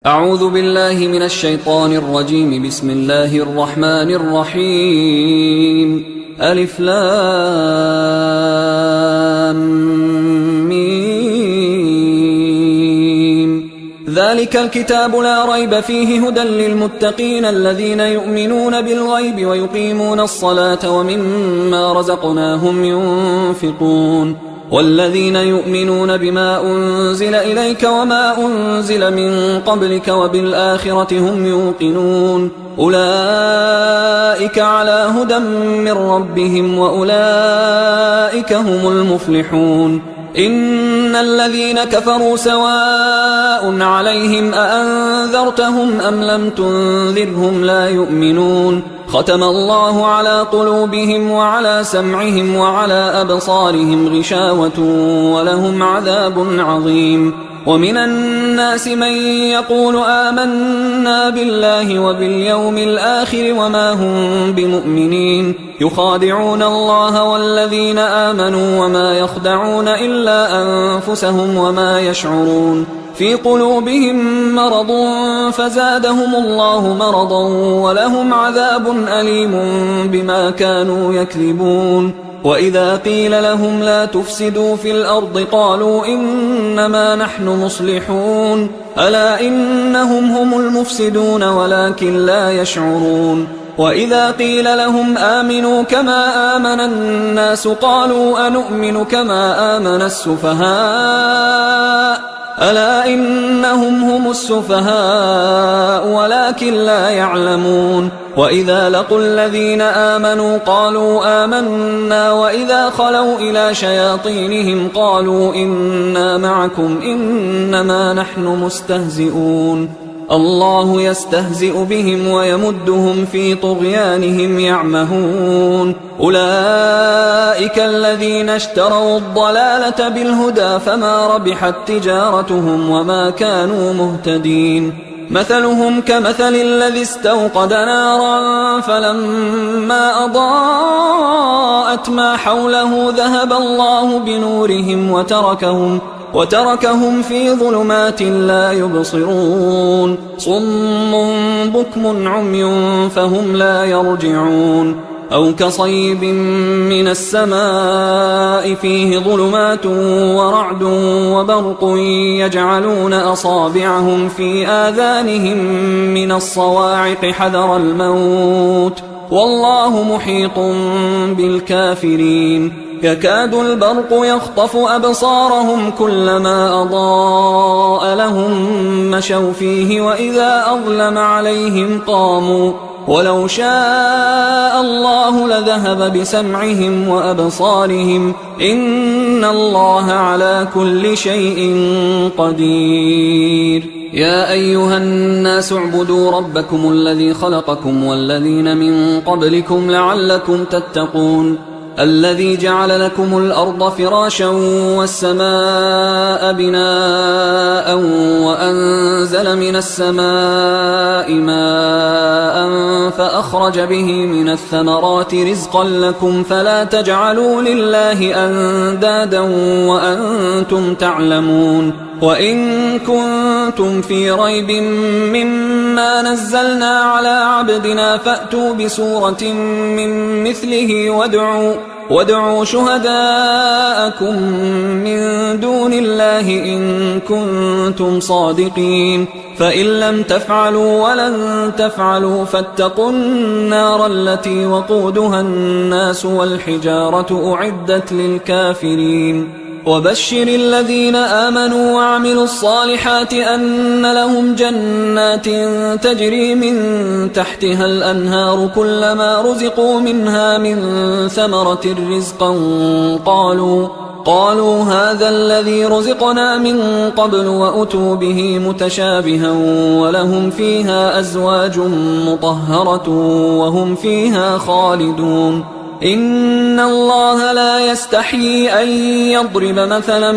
أعوذ بالله من الشيطان الرجيم. بسم الله الرحمن الرحيم. ألف لام ميم. ذلك الكتاب لا ريب فيه هدى للمتقين الذين يؤمنون بالغيب ويقيمون الصلاة ومما رزقناهم ينفقون والذين يؤمنون بما أنزل إليك وما أنزل من قبلك وبالآخرة هم يوقنون أولئك على هدى من ربهم وأولئك هم المفلحون. إن الذين كفروا سواء عليهم أأنذرتهم أم لم تنذرهم لا يؤمنون. ختم الله على قلوبهم وعلى سمعهم وعلى أبصارهم غشاوة ولهم عذاب عظيم. ومن الناس من يقول آمنا بالله وباليوم الآخر وما هم بمؤمنين يخادعون الله والذين آمنوا وما يخدعون إلا أنفسهم وما يشعرون. في قلوبهم مرض فزادهم الله مرضا ولهم عذاب أليم بما كانوا يكذبون. وإذا قيل لهم لا تفسدوا في الأرض قالوا إنما نحن مصلحون ألا إنهم هم المفسدون ولكن لا يشعرون. وإذا قيل لهم آمنوا كما آمن الناس قالوا أنؤمن كما آمن السفهاء ألا إنهم هم السفهاء ولكن لا يعلمون. وإذا لقوا الذين آمنوا قالوا آمنا وإذا خلوا إلى شياطينهم قالوا إنا معكم إنما نحن مستهزئون. الله يستهزئ بهم ويمدهم في طغيانهم يعمهون. أولئك الذين اشتروا الضلالة بالهدى فما ربحت تجارتهم وما كانوا مهتدين. مثلهم كمثل الذي استوقد نارا فلما أضاءت ما حوله ذهب الله بنورهم وتركهم في ظلمات لا يبصرون. صم بكم عمي فهم لا يرجعون. أو كصيب من السماء فيه ظلمات ورعد وبرق يجعلون أصابعهم في آذانهم من الصواعق حذر الموت والله محيط بالكافرين. يكاد البرق يخطف أبصارهم كلما أضاء لهم مشوا فيه وإذا أظلم عليهم قاموا ولو شاء الله لذهب بسمعهم وأبصارهم إن الله على كل شيء قدير. يا أيها الناس اعبدوا ربكم الذي خلقكم والذين من قبلكم لعلكم تتقون. الذي جعل لكم الأرض فراشا والسماء بناء وأنزل من السماء ماء فأخرج به من الثمرات رزقا لكم فلا تجعلوا لله أندادا وأنتم تعلمون. وإن كنتم في ريب مما نزلنا على عبدنا فأتوا بسورة من مثله وادعوا شهداءكم من دون الله إن كنتم صادقين. فإن لم تفعلوا ولن تفعلوا فاتقوا النار التي وقودها الناس والحجارة أعدت للكافرين. وبشر الذين آمنوا وعملوا الصالحات أن لهم جنات تجري من تحتها الأنهار كلما رزقوا منها من ثمرة رزقا قالوا هذا الذي رزقنا من قبل وأتوا به متشابها ولهم فيها أزواج مطهرة وهم فيها خالدون. إن الله لا يستحيي أن يضرب مثلا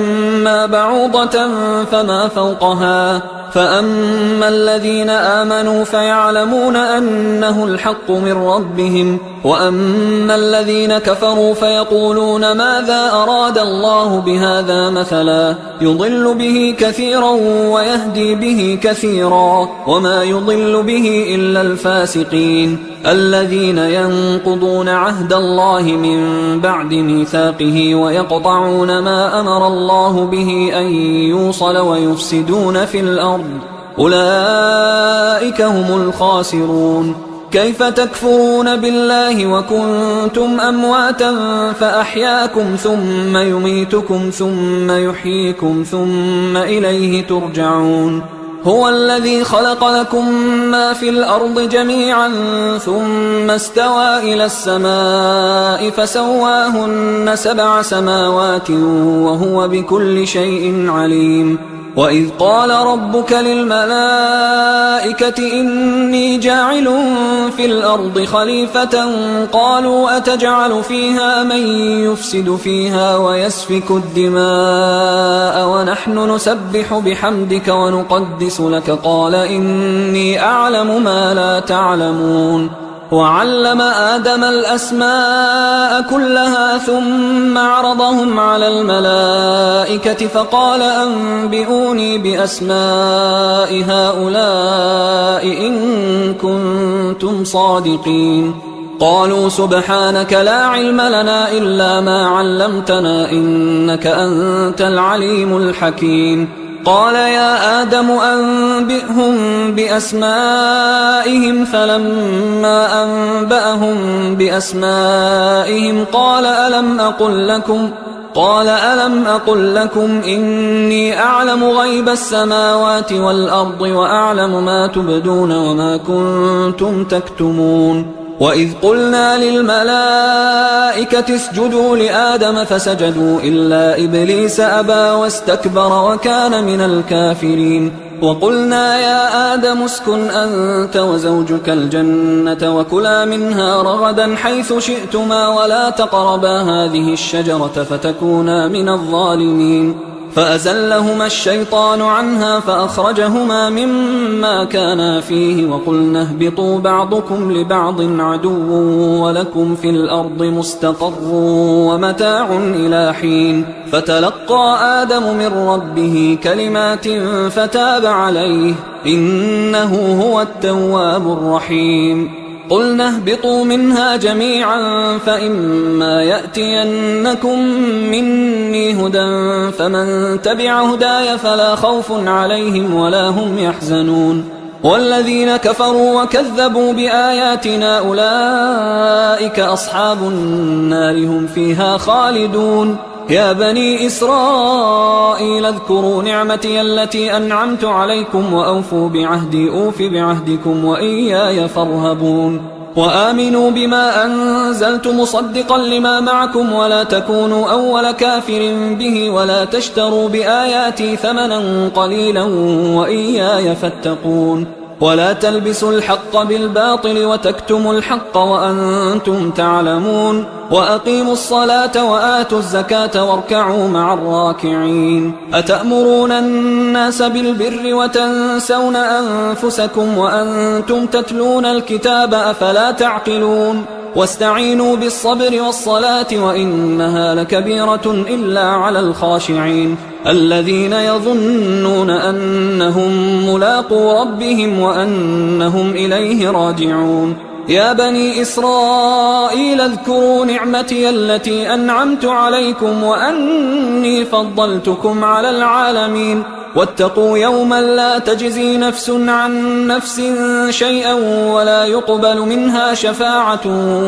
ما بعوضة فما فوقها فأما الذين آمنوا فيعلمون أنه الحق من ربهم، وأما الذين كفروا فيقولون ماذا أراد الله بهذا مثلا يضل به كثيرا ويهدي به كثيرا وما يضل به إلا الفاسقين الذين ينقضون عهد الله من بعد ميثاقه ويقطعون ما أمر الله به أن يوصل ويفسدون في الأرض أولئك هم الخاسرون. كيف تكفرون بالله وكنتم أمواتا فأحياكم ثم يميتكم ثم يحييكم ثم إليه ترجعون. هو الذي خلق لكم ما في الأرض جميعا ثم استوى إلى السماء فسواهن 7 سماوات وهو بكل شيء عليم. وإذ قال ربك للملائكة إني جاعل في الأرض خليفة قالوا أتجعل فيها من يفسد فيها ويسفك الدماء ونحن نسبح بحمدك ونقدس لك قال إني أعلم ما لا تعلمون. وعلم آدم الأسماء كلها ثم عرضهم على الملائكة فقال أنبئوني بأسماء هؤلاء إن كنتم صادقين. قالوا سبحانك لا علم لنا إلا ما علمتنا إنك أنت العليم الحكيم. قال يا آدم أنبئهم بأسمائهم فلما أنبأهم بأسمائهم قال ألم أقل لكم إني أعلم غيب السماوات والأرض وأعلم ما تبدون وما كنتم تكتمون. وإذ قلنا للملائكة اسجدوا لآدم فسجدوا إلا إبليس أبى واستكبر وكان من الكافرين. وقلنا يا آدم اسكن أنت وزوجك الجنة وكلا منها رغدا حيث شئتما ولا تقربا هذه الشجرة فتكونا من الظالمين. فأزلهما الشيطان عنها فأخرجهما مما كانا فيه وقلنا اهبطوا بعضكم لبعض عدو ولكم في الأرض مستقر ومتاع إلى حين. فتلقى آدم من ربه كلمات فتاب عليه إنه هو التواب الرحيم. قلنا اهبطوا منها جميعا فإما يأتينكم مني هدى فمن تبع هداي فلا خوف عليهم ولا هم يحزنون. والذين كفروا وكذبوا بآياتنا أولئك أصحاب النار هم فيها خالدون. يا بني إسرائيل اذكروا نعمتي التي أنعمت عليكم وأوفوا بعهدي أوف بعهدكم وإياي فارهبون. وآمنوا بما أنزلت مصدقا لما معكم ولا تكونوا أول كافر به ولا تشتروا بآياتي ثمنا قليلا وإياي فاتقون. ولا تلبسوا الحق بالباطل وتكتموا الحق وأنتم تعلمون. وأقيموا الصلاة وآتوا الزكاة واركعوا مع الراكعين. أتأمرون الناس بالبر وتنسون أنفسكم وأنتم تتلون الكتاب أفلا تعقلون. واستعينوا بالصبر والصلاة وإنها لكبيرة إلا على الخاشعين الذين يظنون أنهم ملاقو ربهم وأنهم إليه راجعون. يا بني إسرائيل اذكروا نعمتي التي أنعمت عليكم وأني فضلتكم على العالمين. واتقوا يوما لا تجزي نفس عن نفس شيئا ولا يقبل منها شفاعة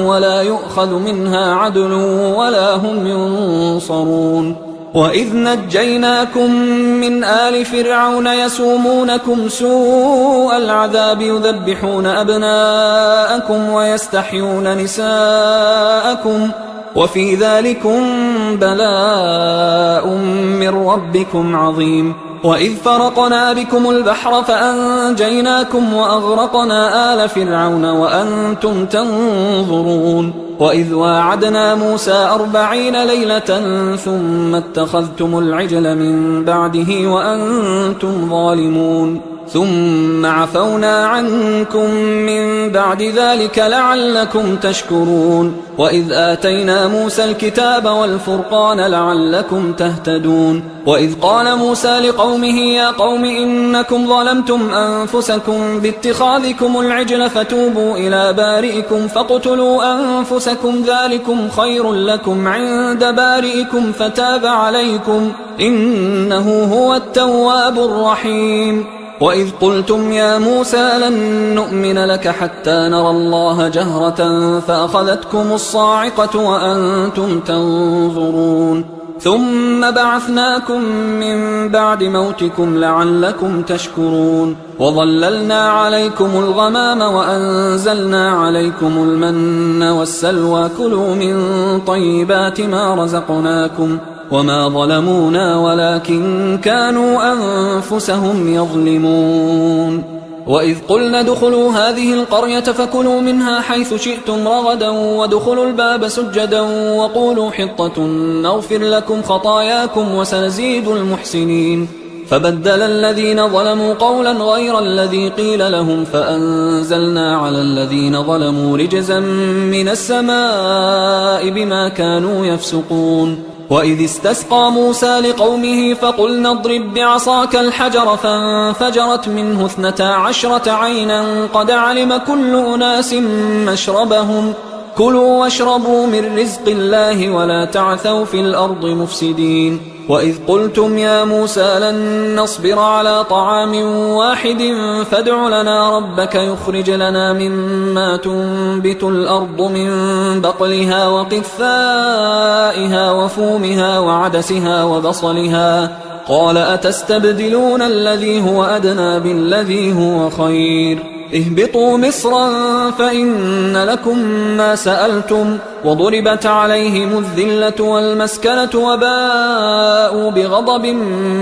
ولا يؤخذ منها عدل ولا هم ينصرون. وإذ نجيناكم من آل فرعون يسومونكم سوء العذاب يذبحون أبناءكم ويستحيون نساءكم وفي ذلكم بلاء من ربكم عظيم. وإذ فرقنا بكم البحر فأنجيناكم وأغرقنا آل فرعون وأنتم تنظرون. وإذ واعدنا موسى 40 ليلة ثم اتخذتم العجل من بعده وأنتم ظالمون. ثم عفونا عنكم من بعد ذلك لعلكم تشكرون وإذ آتينا موسى الكتاب والفرقان لعلكم تهتدون وإذ قال موسى لقومه يا قوم إنكم ظلمتم أنفسكم باتخاذكم العجل فتوبوا إلى بارئكم فاقتلوا أنفسكم ذلكم خير لكم عند بارئكم فتاب عليكم إنه هو التواب الرحيم وإذ قلتم يا موسى لن نؤمن لك حتى نرى الله جهرة فأخذتكم الصاعقة وأنتم تنظرون ثم بعثناكم من بعد موتكم لعلكم تشكرون وظللنا عليكم الغمام وأنزلنا عليكم المن والسلوى كلوا من طيبات ما رزقناكم وما ظلمونا ولكن كانوا أنفسهم يظلمون وإذ قلنا ادخلوا هذه القرية فكلوا منها حيث شئتم رغدا وادخلوا الباب سجدا وقولوا حطة نغفر لكم خطاياكم وسنزيد المحسنين فبدل الذين ظلموا قولا غير الذي قيل لهم فأنزلنا على الذين ظلموا رجزا من السماء بما كانوا يفسقون وإذ استسقى موسى لقومه فقلنا اضرب بعصاك الحجر فانفجرت منه 12 عينا قد علم كل أناس مشربهم كلوا واشربوا من رزق الله ولا تعثوا في الأرض مفسدين وإذ قلتم يا موسى لن نصبر على طعام واحد فادع لنا ربك يخرج لنا مما تنبت الأرض من بقلها وقثائها وفومها وعدسها وبصلها قال أتستبدلون الذي هو أدنى بالذي هو خير اهبطوا مصرا فإن لكم ما سألتم وضربت عليهم الذلة والمسكنة وباءوا بغضب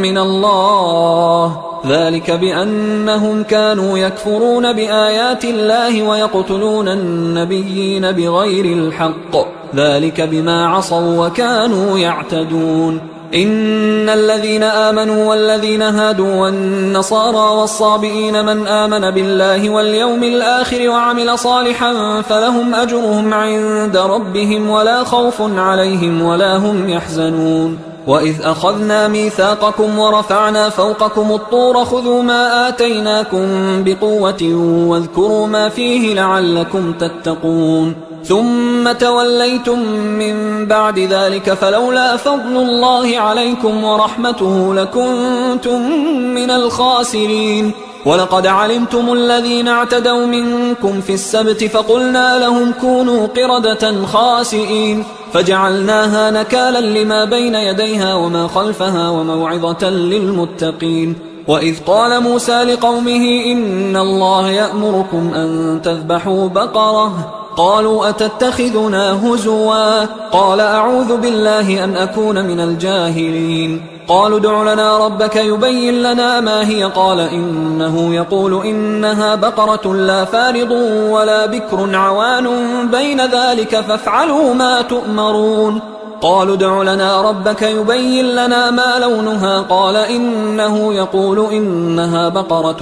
من الله ذلك بأنهم كانوا يكفرون بآيات الله ويقتلون النبيين بغير الحق ذلك بما عصوا وكانوا يعتدون إن الذين آمنوا والذين هادوا والنصارى والصابئين من آمن بالله واليوم الآخر وعمل صالحا فلهم أجرهم عند ربهم ولا خوف عليهم ولا هم يحزنون وإذ أخذنا ميثاقكم ورفعنا فوقكم الطور خذوا ما آتيناكم بقوة واذكروا ما فيه لعلكم تتقون ثم توليتم من بعد ذلك فلولا فضل الله عليكم ورحمته لكنتم من الخاسرين ولقد علمتم الذين اعتدوا منكم في السبت فقلنا لهم كونوا قردة خاسئين فجعلناها نكالا لما بين يديها وما خلفها وموعظة للمتقين وإذ قال موسى لقومه إن الله يأمركم أن تذبحوا بقرة قالوا أتتخذنا هزوا قال أعوذ بالله أن أكون من الجاهلين قالوا ادع لنا ربك يبين لنا ما هي قال إنه يقول إنها بقرة لا فارض ولا بكر عوان بين ذلك فافعلوا ما تؤمرون قالوا ادع لنا ربك يبين لنا ما لونها قال إنه يقول إنها بقرة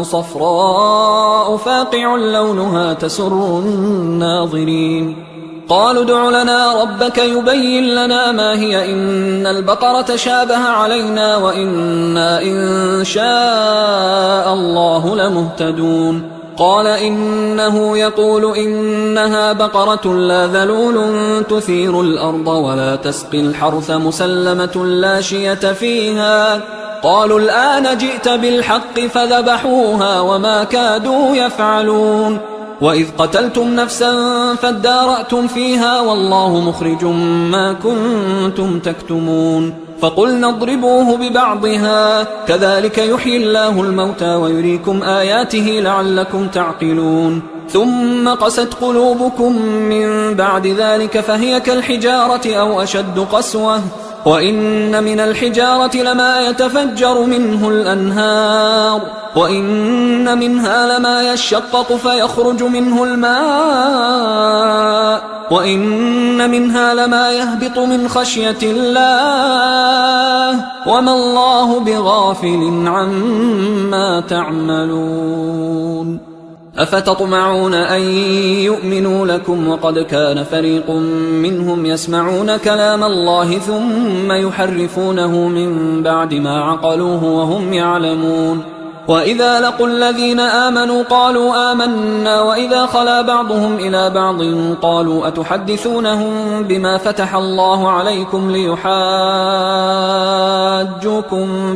صفراء فاقع لونها تسر الناظرين قالوا ادع لنا ربك يبين لنا ما هي إن البقرة شابه علينا وإنا إن شاء الله لمهتدون قال إنه يقول إنها بقرة لا ذلول تثير الأرض ولا تسقي الحرث مسلمة لا شية فيها قالوا الآن جئت بالحق فذبحوها وما كادوا يفعلون وإذ قتلتم نفسا فادارأتم فيها والله مخرج ما كنتم تكتمون فقلنا اضربوه ببعضها كذلك يحيي الله الموتى ويريكم آياته لعلكم تعقلون ثم قست قلوبكم من بعد ذلك فهي كالحجارة أو أشد قسوة وإن من الحجارة لما يتفجر منه الأنهار وإن منها لما يشقق فيخرج منه الماء وإن منها لما يهبط من خشية الله وما الله بغافل عما تعملون أفتطمعون أن يؤمنوا لكم وقد كان فريق منهم يسمعون كلام الله ثم يحرفونه من بعد ما عقلوه وهم يعلمون وإذا لقوا الذين آمنوا قالوا آمنا وإذا خلا بعضهم إلى بعض قالوا أتحدثونهم بما فتح الله عليكم ليحاجوكم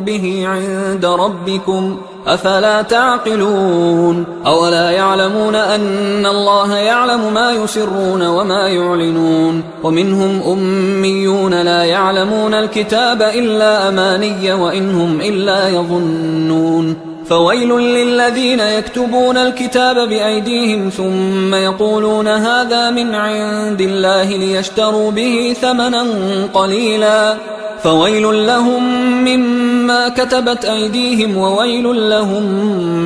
به عند ربكم أفلا تعقلون أولا يعلمون أن الله يعلم ما يسرون وما يعلنون ومنهم أميون لا يعلمون الكتاب إلا أماني وإنهم إلا يظنون فويل للذين يكتبون الكتاب بأيديهم ثم يقولون هذا من عند الله ليشتروا به ثمنا قليلا فويل لهم مما كتبت أيديهم وويل لهم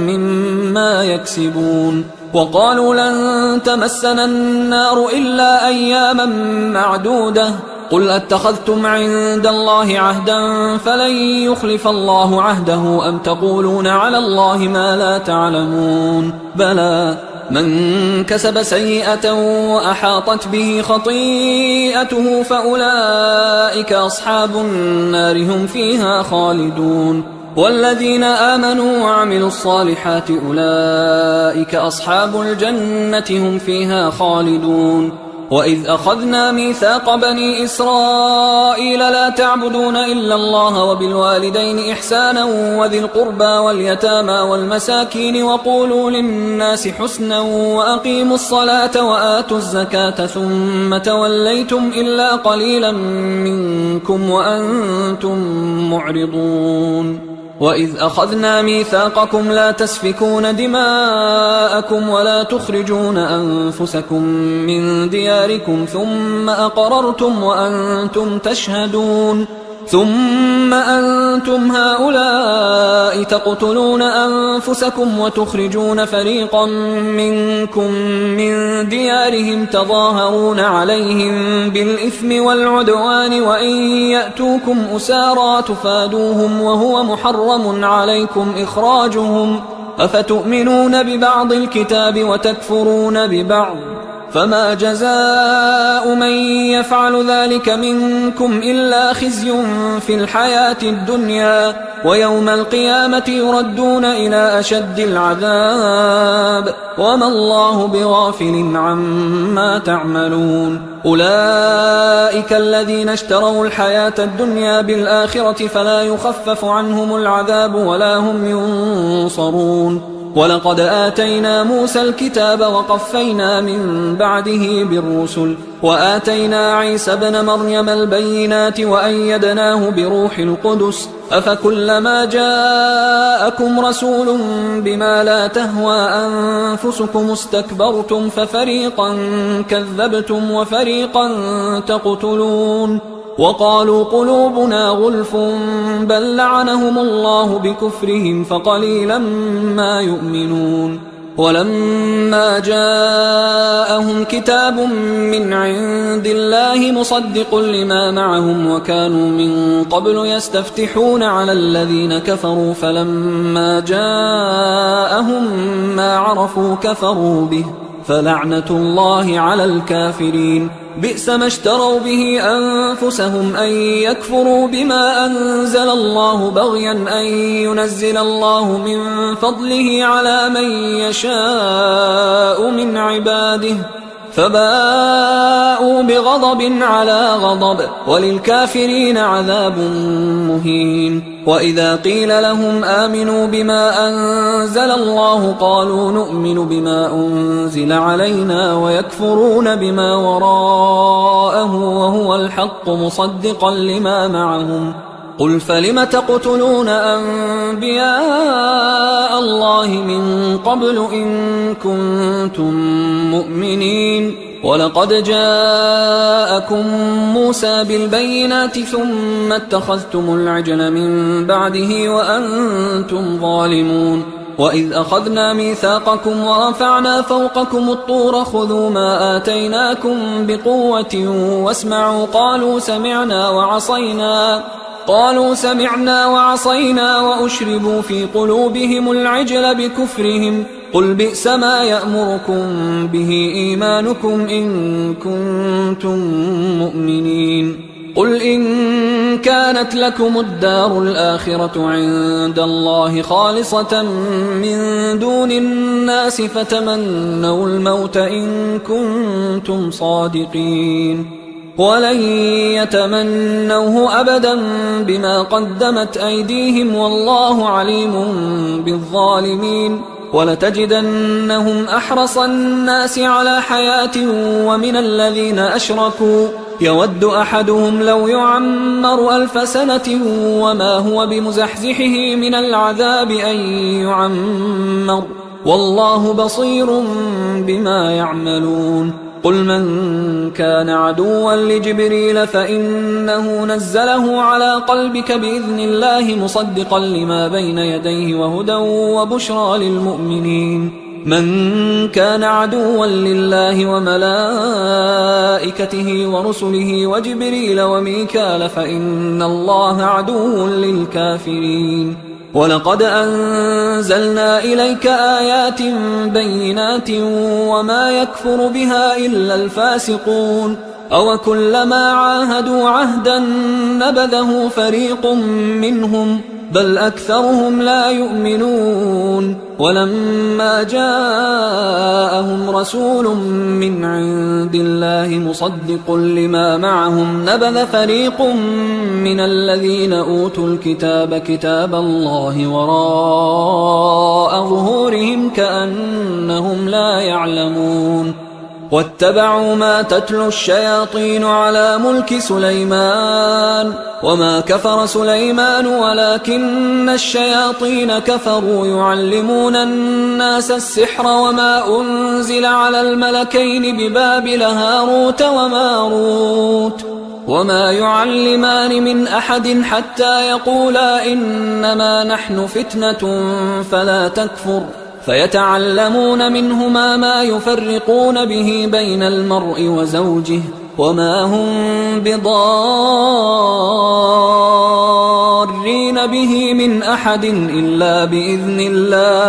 مما يكسبون وقالوا لن تمسنا النار إلا أياما معدودة قل أتخذتم عند الله عهدا فلن يخلف الله عهده أم تقولون على الله ما لا تعلمون بلى من كسب سيئة وأحاطت به خطيئته فأولئك أصحاب النار هم فيها خالدون والذين آمنوا وعملوا الصالحات أولئك أصحاب الجنة هم فيها خالدون وإذ أخذنا ميثاق بني إسرائيل لا تعبدون إلا الله وبالوالدين إحسانا وذي القربى واليتامى والمساكين وقولوا للناس حسنا وأقيموا الصلاة وآتوا الزكاة ثم توليتم إلا قليلا منكم وأنتم معرضون وإذ أخذنا ميثاقكم لا تسفكون دماءكم ولا تخرجون أنفسكم من دياركم ثم أقررتم وأنتم تشهدون ثم أنتم هؤلاء تقتلون أنفسكم وتخرجون فريقا منكم من ديارهم تظاهرون عليهم بالإثم والعدوان وإن يأتوكم أسارى تفادوهم وهو محرم عليكم إخراجهم أفتؤمنون ببعض الكتاب وتكفرون ببعض فما جزاء من يفعل ذلك منكم إلا خزي في الحياة الدنيا ويوم القيامة يردون إلى أشد العذاب وما الله بغافل عما تعملون أولئك الذين اشتروا الحياة الدنيا بالآخرة فلا يخفف عنهم العذاب ولا هم ينصرون ولقد آتينا موسى الكتاب وقفينا من بعده بالرسل وآتينا عيسى ابن مريم البينات وأيدناه بروح القدس أفكلما جاءكم رسول بما لا تهوى أنفسكم استكبرتم ففريقا كذبتم وفريقا تقتلون وقالوا قلوبنا غلف بل لعنهم الله بكفرهم فقليلا ما يؤمنون ولما جاءهم كتاب من عند الله مصدق لما معهم وكانوا من قبل يستفتحون على الذين كفروا فلما جاءهم ما عرفوا كفروا به فلعنة الله على الكافرين بئس ما اشتروا به أنفسهم أن يكفروا بما أنزل الله بغيا أن ينزل الله من فضله على من يشاء من عباده فباءوا بغضب على غضب وللكافرين عذاب مهين وإذا قيل لهم آمنوا بما أنزل الله قالوا نؤمن بما أنزل علينا ويكفرون بما وراءه وهو الحق مصدقا لما معهم قل فلم تقتلون أنبياء الله من قبل إن كنتم مؤمنين ولقد جاءكم موسى بالبينات ثم اتخذتم العجل من بعده وأنتم ظالمون وإذ أخذنا ميثاقكم ورفعنا فوقكم الطور خذوا ما آتيناكم بقوة واسمعوا قالوا سمعنا وعصينا وأشربوا في قلوبهم العجل بكفرهم قل بئس ما يأمركم به إيمانكم إن كنتم مؤمنين قل إن كانت لكم الدار الآخرة عند الله خالصة من دون الناس فتمنوا الموت إن كنتم صادقين ولن يتمنوه أبدا بما قدمت أيديهم والله عليم بالظالمين ولتجدنهم أحرص الناس على حياة ومن الذين أشركوا يود أحدهم لو يعمر 1000 سنة وما هو بمزحزحه من العذاب أن يعمر والله بصير بما يعملون قل من كان عدوا لجبريل فإنه نزله على قلبك بإذن الله مصدقا لما بين يديه وهدى وبشرى للمؤمنين من كان عدوا لله وملائكته ورسله وجبريل وميكال فإن الله عدو للكافرين ولقد أنزلنا إليك آيات بينات وما يكفر بها إلا الفاسقون أوكلما عاهدوا عهدا نبذه فريق منهم بل أكثرهم لا يؤمنون ولما جاءهم رسول من عند الله مصدق لما معهم نبذ فريق من الذين أوتوا الكتاب كتاب الله وراء ظهورهم كأنهم لا يعلمون واتبعوا ما تتلو الشياطين على ملك سليمان وما كفر سليمان ولكن الشياطين كفروا يعلمون الناس السحر وما أنزل على الملكين ببابل هاروت وماروت وما يعلمان من أحد حتى يقولا إنما نحن فتنة فلا تكفر فيتعلمون منهما ما يفرقون به بين المرء وزوجه وما هم بضارين به من أحد إلا بإذن الله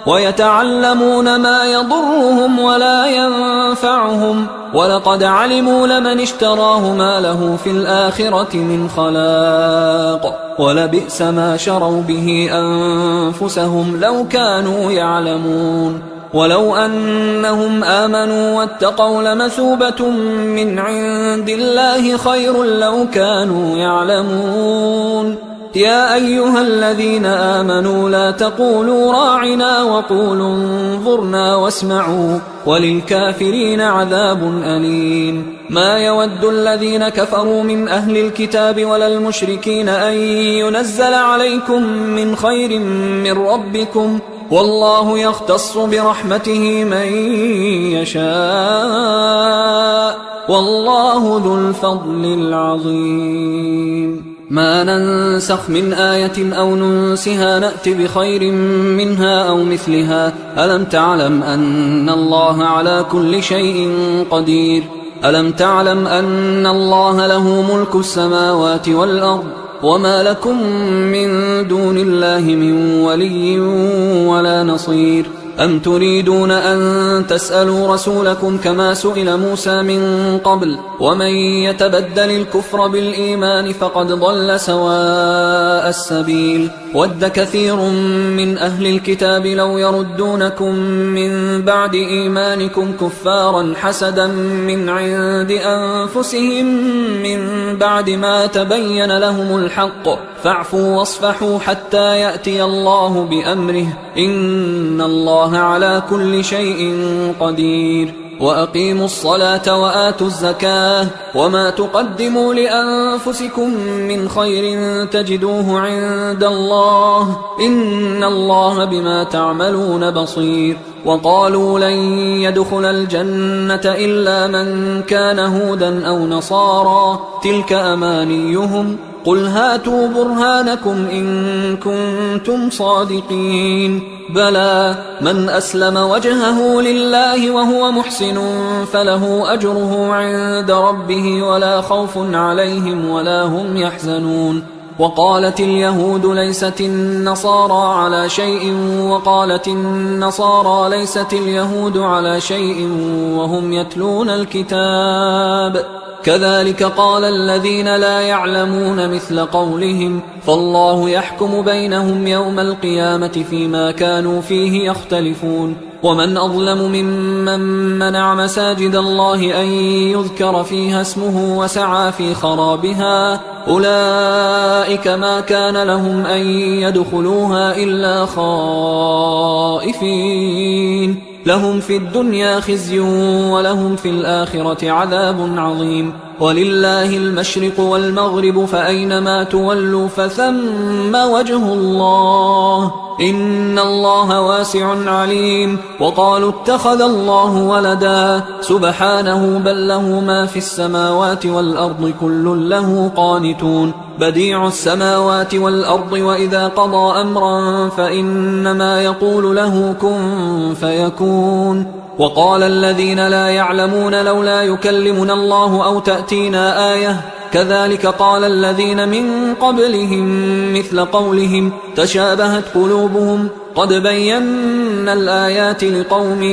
ويتعلمون ما يضرهم ولا ينفعهم ولقد علموا لمن اشتراه ما له في الآخرة من خلاق ولبئس ما شروا به أنفسهم لو كانوا يعلمون ولو أنهم آمنوا واتقوا لمثوبة من عند الله خير لو كانوا يعلمون يا أيها الذين آمنوا لا تقولوا راعنا وقولوا انظرنا واسمعوا وللكافرين عذاب أليم ما يود الذين كفروا من أهل الكتاب ولا المشركين أن ينزل عليكم من خير من ربكم والله يختص برحمته من يشاء والله ذو الفضل العظيم ما ننسخ من آية أو ننسها نأت بخير منها أو مثلها ألم تعلم أن الله على كل شيء قدير ألم تعلم أن الله له ملك السماوات والأرض وما لكم من دون الله من ولي ولا نصير أم تريدون أن تسألوا رسولكم كما سئل موسى من قبل ومن يتبدل الكفر بالإيمان فقد ضل سواء السبيل ود كثير من أهل الكتاب لو يردونكم من بعد إيمانكم كفارا حسدا من عند أنفسهم من بعد ما تبين لهم الحق فاعفوا واصفحوا حتى يأتي الله بأمره إن الله على كل شيء قدير وأقيموا الصلاة وآتوا الزكاة وما تقدموا لأنفسكم من خير تجدوه عند الله إن الله بما تعملون بصير وقالوا لن يدخل الجنة إلا من كان هودا أو نصارى تلك أمانيهم قل هاتوا برهانكم إن كنتم صادقين بلى من أسلم وجهه لله وهو محسن فله أجره عند ربه ولا خوف عليهم ولا هم يحزنون وقالت اليهود ليست النصارى على شيء وقالت النصارى ليست اليهود على شيء وهم يتلون الكتاب كذلك قال الذين لا يعلمون مثل قولهم فالله يحكم بينهم يوم القيامة فيما كانوا فيه يختلفون ومن أظلم ممن منع مساجد الله أن يذكر فيها اسمه وسعى في خرابها أولئك ما كان لهم أن يدخلوها إلا خائفين لهم في الدنيا خزي ولهم في الآخرة عذاب عظيم ولله المشرق والمغرب فأينما تولوا فثم وجه الله إن الله واسع عليم وقالوا اتخذ الله ولدا سبحانه بل له ما في السماوات والأرض كل له قانتون بديع السماوات والأرض وإذا قضى أمرا فإنما يقول له كن فيكون وقال الذين لا يعلمون لولا يكلمنا الله أو تأتينا آية كذلك قال الذين من قبلهم مثل قولهم تشابهت قلوبهم قد بينا الآيات لقوم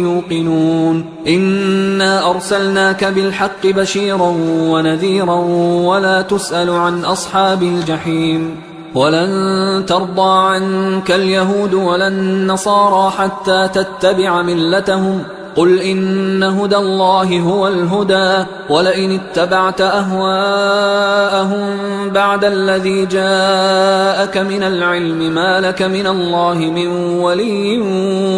يوقنون إنا أرسلناك بالحق بشيرا ونذيرا ولا تسأل عن أصحاب الجحيم ولن ترضى عنك اليهود ولا النصارى حتى تتبع ملتهم قل إن هدى الله هو الهدى ولئن اتبعت أهواءهم بعد الذي جاءك من العلم ما لك من الله من ولي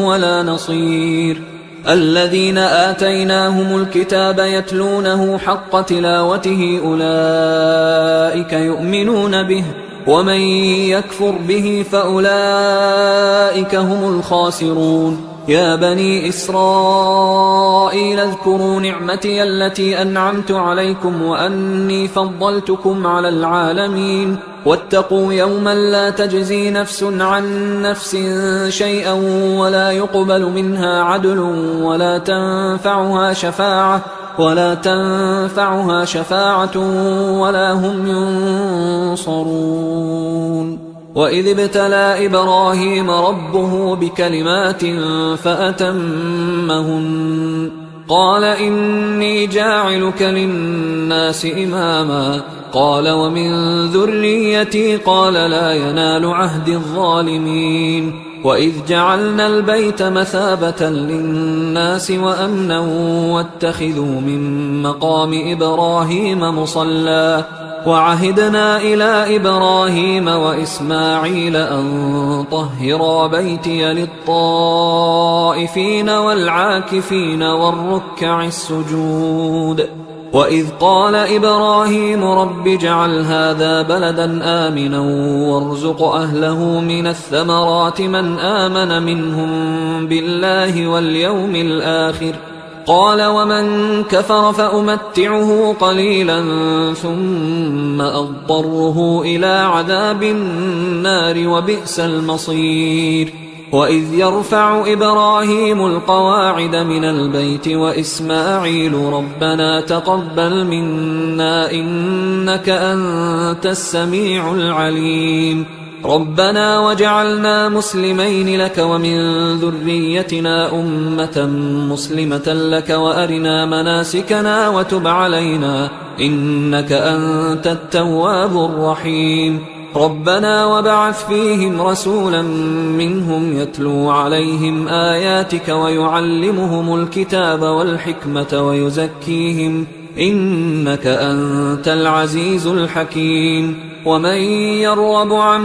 ولا نصير الذين آتيناهم الكتاب يتلونه حق تلاوته أولئك يؤمنون به ومن يكفر به فأولئك هم الخاسرون يا بني إسرائيل اذكروا نعمتي التي أنعمت عليكم وأني فضلتكم على العالمين واتقوا يوما لا تجزي نفس عن نفس شيئا ولا يقبل منها عدل ولا تنفعها شفاعة ولا هم ينصرون وإذ ابتلى إبراهيم ربه بكلمات فأتمهن قال إني جاعلك للناس إماما قال ومن ذريتي قال لا ينال عهد الظالمين وإذ جعلنا البيت مثابة للناس وأمنا واتخذوا من مقام إبراهيم مصلى وعهدنا إلى إبراهيم وإسماعيل أن طهرا بيتي للطائفين والعاكفين والركع السجود وإذ قال إبراهيم رب اجعل هذا بلدا آمنا وارزق أهله من الثمرات من آمن منهم بالله واليوم الآخر قال ومن كفر فأمتعه قليلا ثم أضطره إلى عذاب النار وبئس المصير وإذ يرفع إبراهيم القواعد من البيت وإسماعيل ربنا تقبل منا إنك أنت السميع العليم ربنا وجعلنا مسلمين لك ومن ذريتنا أمة مسلمة لك وأرنا مناسكنا وتب علينا إنك أنت التواب الرحيم ربنا وبعث فيهم رسولا منهم يتلو عليهم آياتك ويعلمهم الكتاب والحكمة ويزكيهم إنك أنت العزيز الحكيم ومن يرغب عن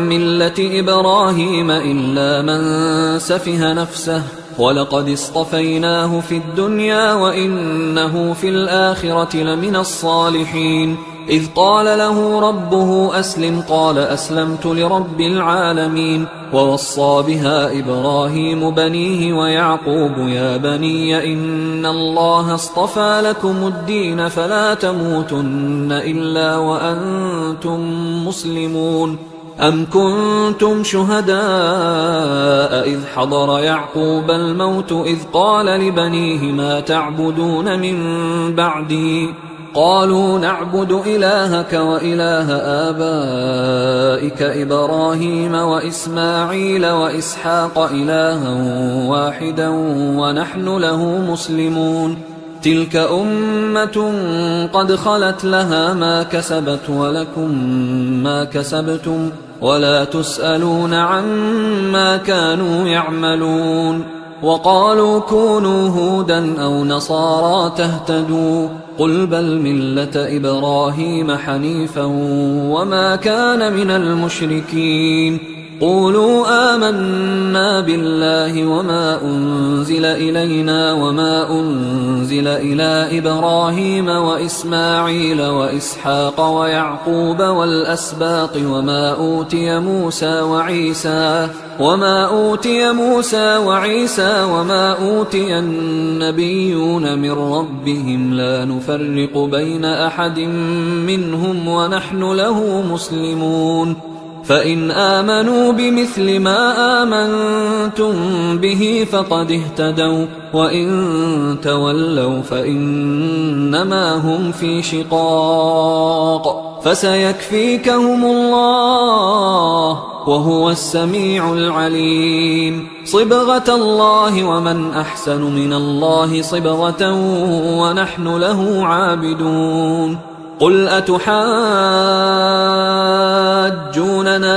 ملة إبراهيم إلا من سفه نفسه ولقد اصطفيناه في الدنيا وإنه في الآخرة لمن الصالحين إذ قال له ربه أسلم قال أسلمت لرب العالمين. ووصى بها إبراهيم بنيه ويعقوب يا بني إن الله اصطفى لكم الدين فلا تموتن إلا وأنتم مسلمون. أم كنتم شهداء إذ حضر يعقوب الموت إذ قال لبنيه ما تعبدون من بعدي قالوا نعبد إلهك وإله آبائك إبراهيم وإسماعيل وإسحاق إلها واحدا ونحن له مسلمون. تلك أمة قد خلت لها ما كسبت ولكم ما كسبتم ولا تسألون عما كانوا يعملون. وقالوا كونوا هودا أو نصارى تهتدوا قل بل ملة إبراهيم حنيفا وما كان من المشركين. قولوا آمنا بالله وما أنزل إلينا وما أنزل إلى إبراهيم وإسماعيل وإسحاق ويعقوب والأسباط وما أوتي موسى وعيسى وما أوتي النبيون من ربهم لا نفرق بين أحد منهم ونحن له مسلمون. فإن آمنوا بمثل ما آمنتم به فقد اهتدوا وإن تولوا فإنما هم في شقاق فسيكفيكهم الله وهو السميع العليم. صبغة الله ومن أحسن من الله صبغة ونحن له عابدون. قل أتحاجوننا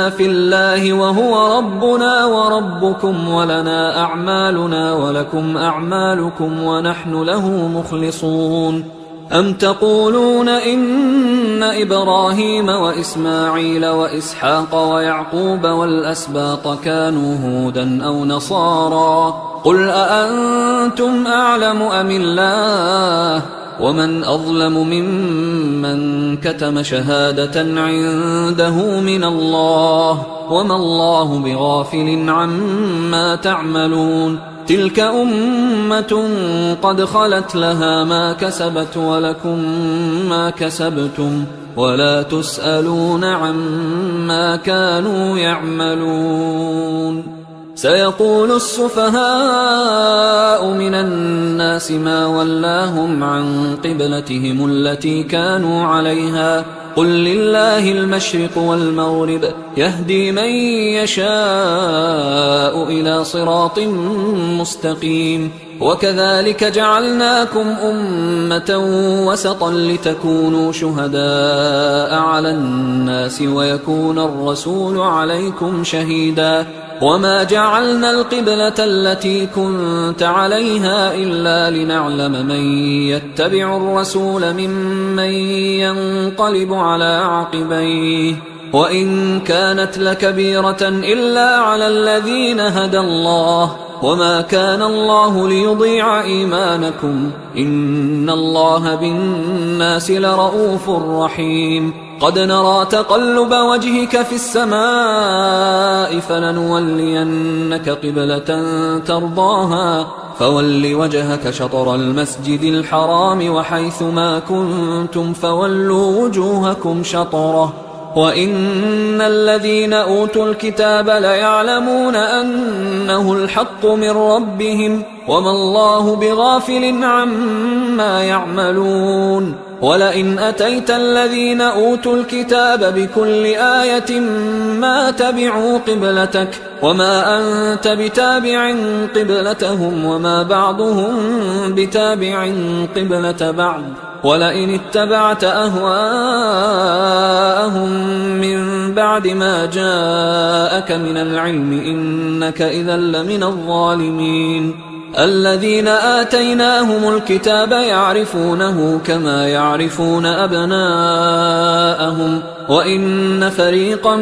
في الله وهو ربنا وربكم ولنا أعمالنا ولكم أعمالكم ونحن له مخلصون. أم تقولون إن إبراهيم وإسماعيل وإسحاق ويعقوب والأسباط كانوا هودا أو نصارى قل أأنتم أعلم أم الله ومن أظلم ممن كتم شهادة عنده من الله وما الله بغافل عما تعملون. تلك أمة قد خلت لها ما كسبت ولكم ما كسبتم ولا تسألون عما كانوا يعملون. سيقول السفهاء من الناس ما ولاهم عن قبلتهم التي كانوا عليها قل لله المشرق والمغرب يهدي من يشاء إلى صراط مستقيم. وكذلك جعلناكم أمة وسطا لتكونوا شهداء على الناس ويكون الرسول عليكم شهيدا. وما جعلنا القبلة التي كنت عليها إلا لنعلم من يتبع الرسول ممن ينقلب على عقبيه وإن كانت لكبيرة إلا على الذين هدى الله وما كان الله ليضيع إيمانكم إن الله بالناس لرؤوف رحيم. قد نرى تقلب وجهك في السماء فلنولينك قبلة ترضاها فول وجهك شطر المسجد الحرام وحيث ما كنتم فولوا وجوهكم شطره وإن الذين أوتوا الكتاب ليعلمون أنه الحق من ربهم وما الله بغافل عما يعملون. ولئن أتيت الذين أوتوا الكتاب بكل آية ما تبعوا قبلتك وما أنت بتابع قبلتهم وما بعضهم بتابع قبلة بعض ولئن اتبعت أهواءهم من بعد ما جاءك من العلم إنك إذا لمن الظالمين. الذين آتيناهم الكتاب يعرفونه كما يعرفون أبناءهم وإن فريقا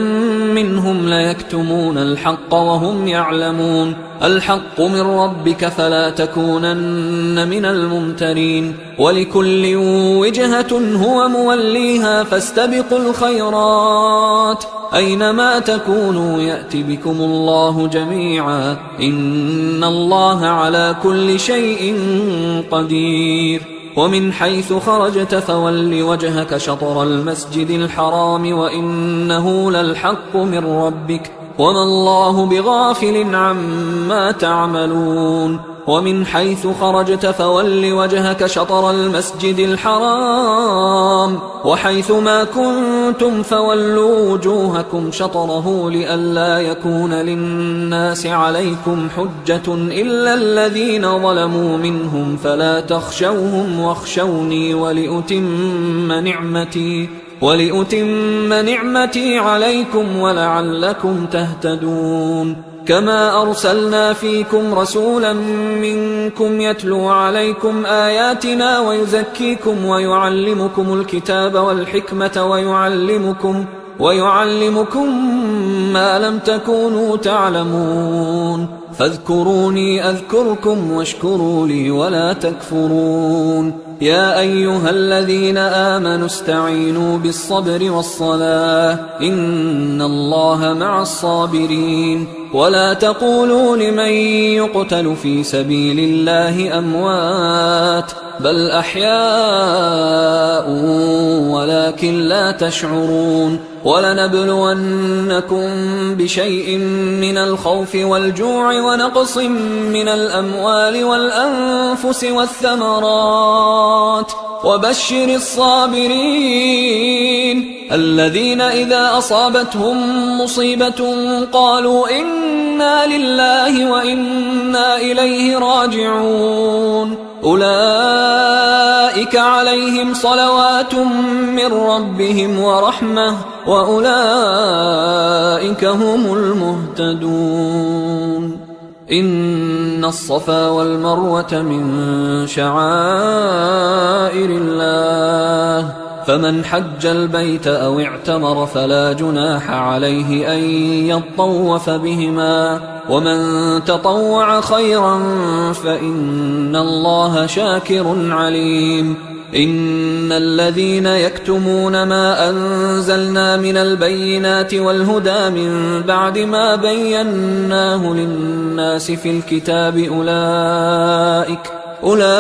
منهم ليكتمون الحق وهم يعلمون. الحق من ربك فلا تكونن من الممترين ولكل وجهة هو موليها فاستبقوا الخيرات أينما تكونوا يأت بكم الله جميعا إن الله على كل شيء قدير ومن حيث خرجت فول وجهك شطر المسجد الحرام وإنه للحق من ربك وما الله بغافل عما تعملون ومن حيث خرجت فول وجهك شطر المسجد الحرام وحيث ما كنتم فولوا وجوهكم شطره لئلا يكون للناس عليكم حجة إلا الذين ظلموا منهم فلا تخشوهم واخشوني ولأتم نعمتي عليكم ولعلكم تهتدون كما أرسلنا فيكم رسولا منكم يتلو عليكم آياتنا ويزكيكم ويعلمكم الكتاب والحكمة ويعلمكم ما لم تكونوا تعلمون فاذكروني أذكركم واشكروا لي ولا تكفرون يا أيها الذين آمنوا استعينوا بالصبر والصلاة إن الله مع الصابرين ولا تقولوا لمن يقتل في سبيل الله أموات بل أحياء ولكن لا تشعرون ولنبلونكم بشيء من الخوف والجوع ونقص من الأموال والأنفس والثمرات وبشر الصابرين الذين إذا أصابتهم مصيبة قالوا إنا لله وإنا إليه راجعون أولئك عليهم صلوات من ربهم ورحمة وأولئك هم المهتدون إن الصفا والمروة من شعائر الله فمن حج البيت أو اعتمر فلا جناح عليه أن يطوف بهما ومن تطوع خيرا فإن الله شاكر عليم إن الذين يكتمون ما أنزلنا من البينات والهدى من بعد ما بيناه للناس في الكتاب أولئك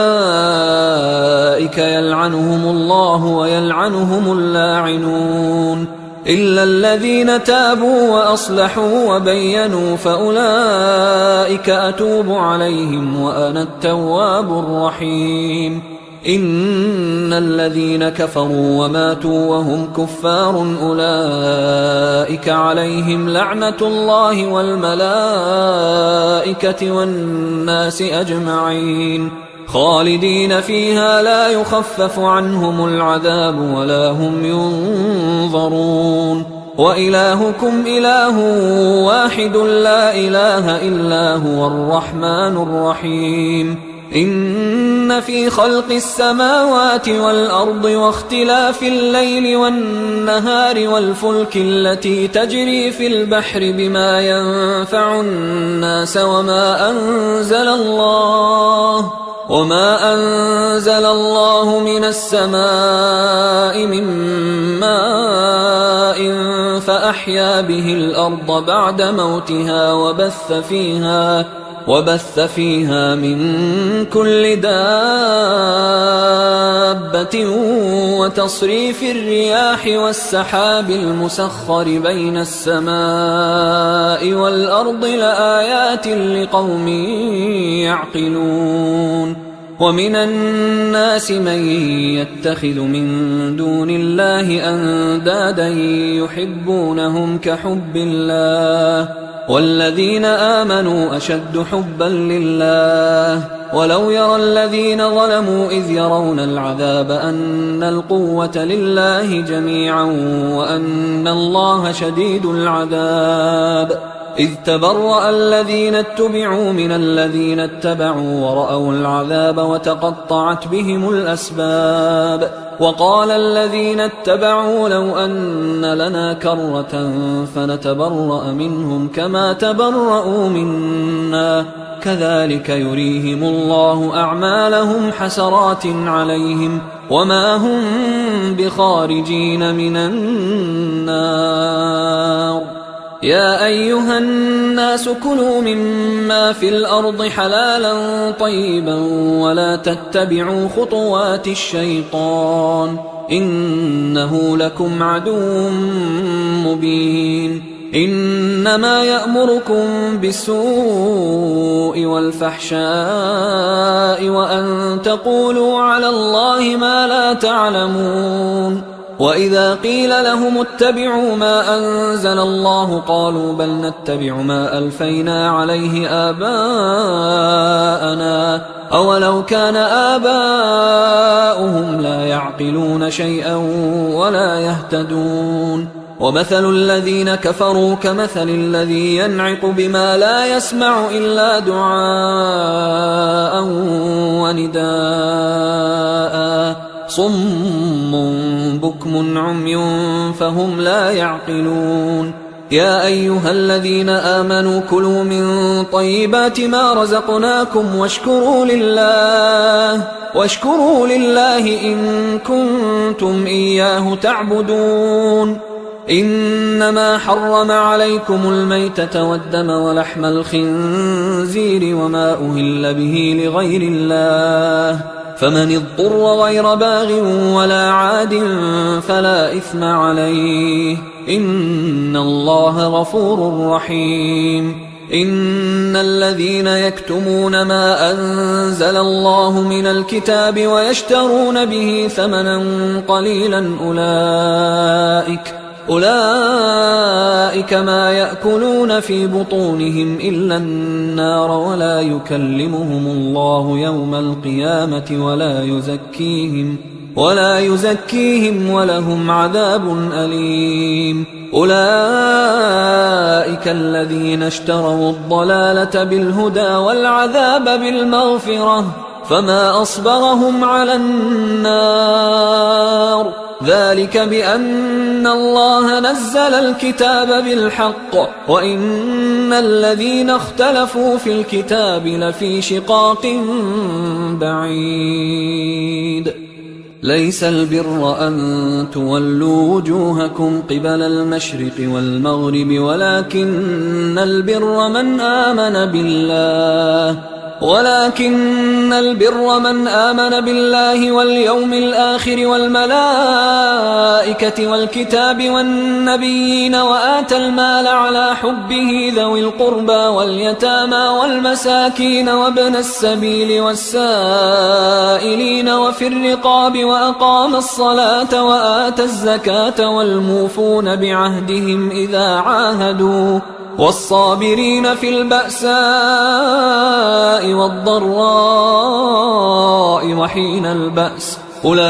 يلعنهم الله ويلعنهم اللاعنون إلا الذين تابوا وأصلحوا وبينوا فأولئك أتوب عليهم وأنا التواب الرحيم إن الذين كفروا وماتوا وهم كفار أولئك عليهم لعنة الله والملائكة والناس أجمعين خالدين فيها لا يخفف عنهم العذاب ولا هم ينظرون وإلهكم إله واحد لا إله إلا هو الرحمن الرحيم إن في خلق السماوات والأرض واختلاف الليل والنهار والفلك التي تجري في البحر بما ينفع الناس وما أنزل الله من السماء من ماء فأحيا به الأرض بعد موتها وبث فيها من كل دابة وتصريف الرياح والسحاب المسخر بين السماء والأرض لآيات لقوم يعقلون ومن الناس من يتخذ من دون الله أندادا يحبونهم كحب الله والذين آمنوا أشد حبا لله ولو يرى الذين ظلموا إذ يرون العذاب أن القوة لله جميعا وأن الله شديد العذاب إذ تبرأ الذين اتبعوا من الذين اتبعوا ورأوا العذاب وتقطعت بهم الأسباب وقال الذين اتبعوا لو أن لنا كرة فنتبرأ منهم كما تبرأوا منا كذلك يريهم الله أعمالهم حسرات عليهم وما هم بخارجين من النار. يا أيها الناس كلوا مما في الأرض حلالا طيبا ولا تتبعوا خطوات الشيطان إنه لكم عدو مبين. إنما يأمركم بالسوء والفحشاء وأن تقولوا على الله ما لا تعلمون. وإذا قيل لهم اتبعوا ما أنزل الله قالوا بل نتبع ما ألفينا عليه آباءنا أولو كان آباؤهم لا يعقلون شيئا ولا يهتدون. ومثل الذين كفروا كمثل الذي ينعق بما لا يسمع إلا دعاء ونداء صم بكم عمي فهم لا يعقلون. يا أيها الذين آمنوا كلوا من طيبات ما رزقناكم واشكروا لله إن كنتم إياه تعبدون. إنما حرم عليكم الميتة والدم ولحم الخنزير وما أهل به لغير الله فمن اضطر غير باغ ولا عاد فلا إثم عليه إن الله غفور رحيم. إن الذين يكتمون ما أنزل الله من الكتاب ويشترون به ثمنا قليلا أولئك ما يأكلون في بطونهم إلا النار ولا يكلمهم الله يوم القيامة ولا يزكيهم ولهم عذاب أليم. أولئك الذين اشتروا الضلالة بالهدى والعذاب بالمغفرة فما أصبرهم على النار ذلك بأن الله نزل الكتاب بالحق وإن الذين اختلفوا في الكتاب لفي شقاق بعيد. ليس البر أن تولوا وجوهكم قبل المشرق والمغرب ولكن البر من آمن بالله واليوم الآخر والملائكة والكتاب والنبيين وآتى المال على حبه ذوي القربى واليتامى والمساكين وابن السبيل والسائلين وفي الرقاب وأقام الصلاة وآتى الزكاة والموفون بعهدهم إذا عاهدوا والصابرين في البأساء والضراء وحين البأس أولئك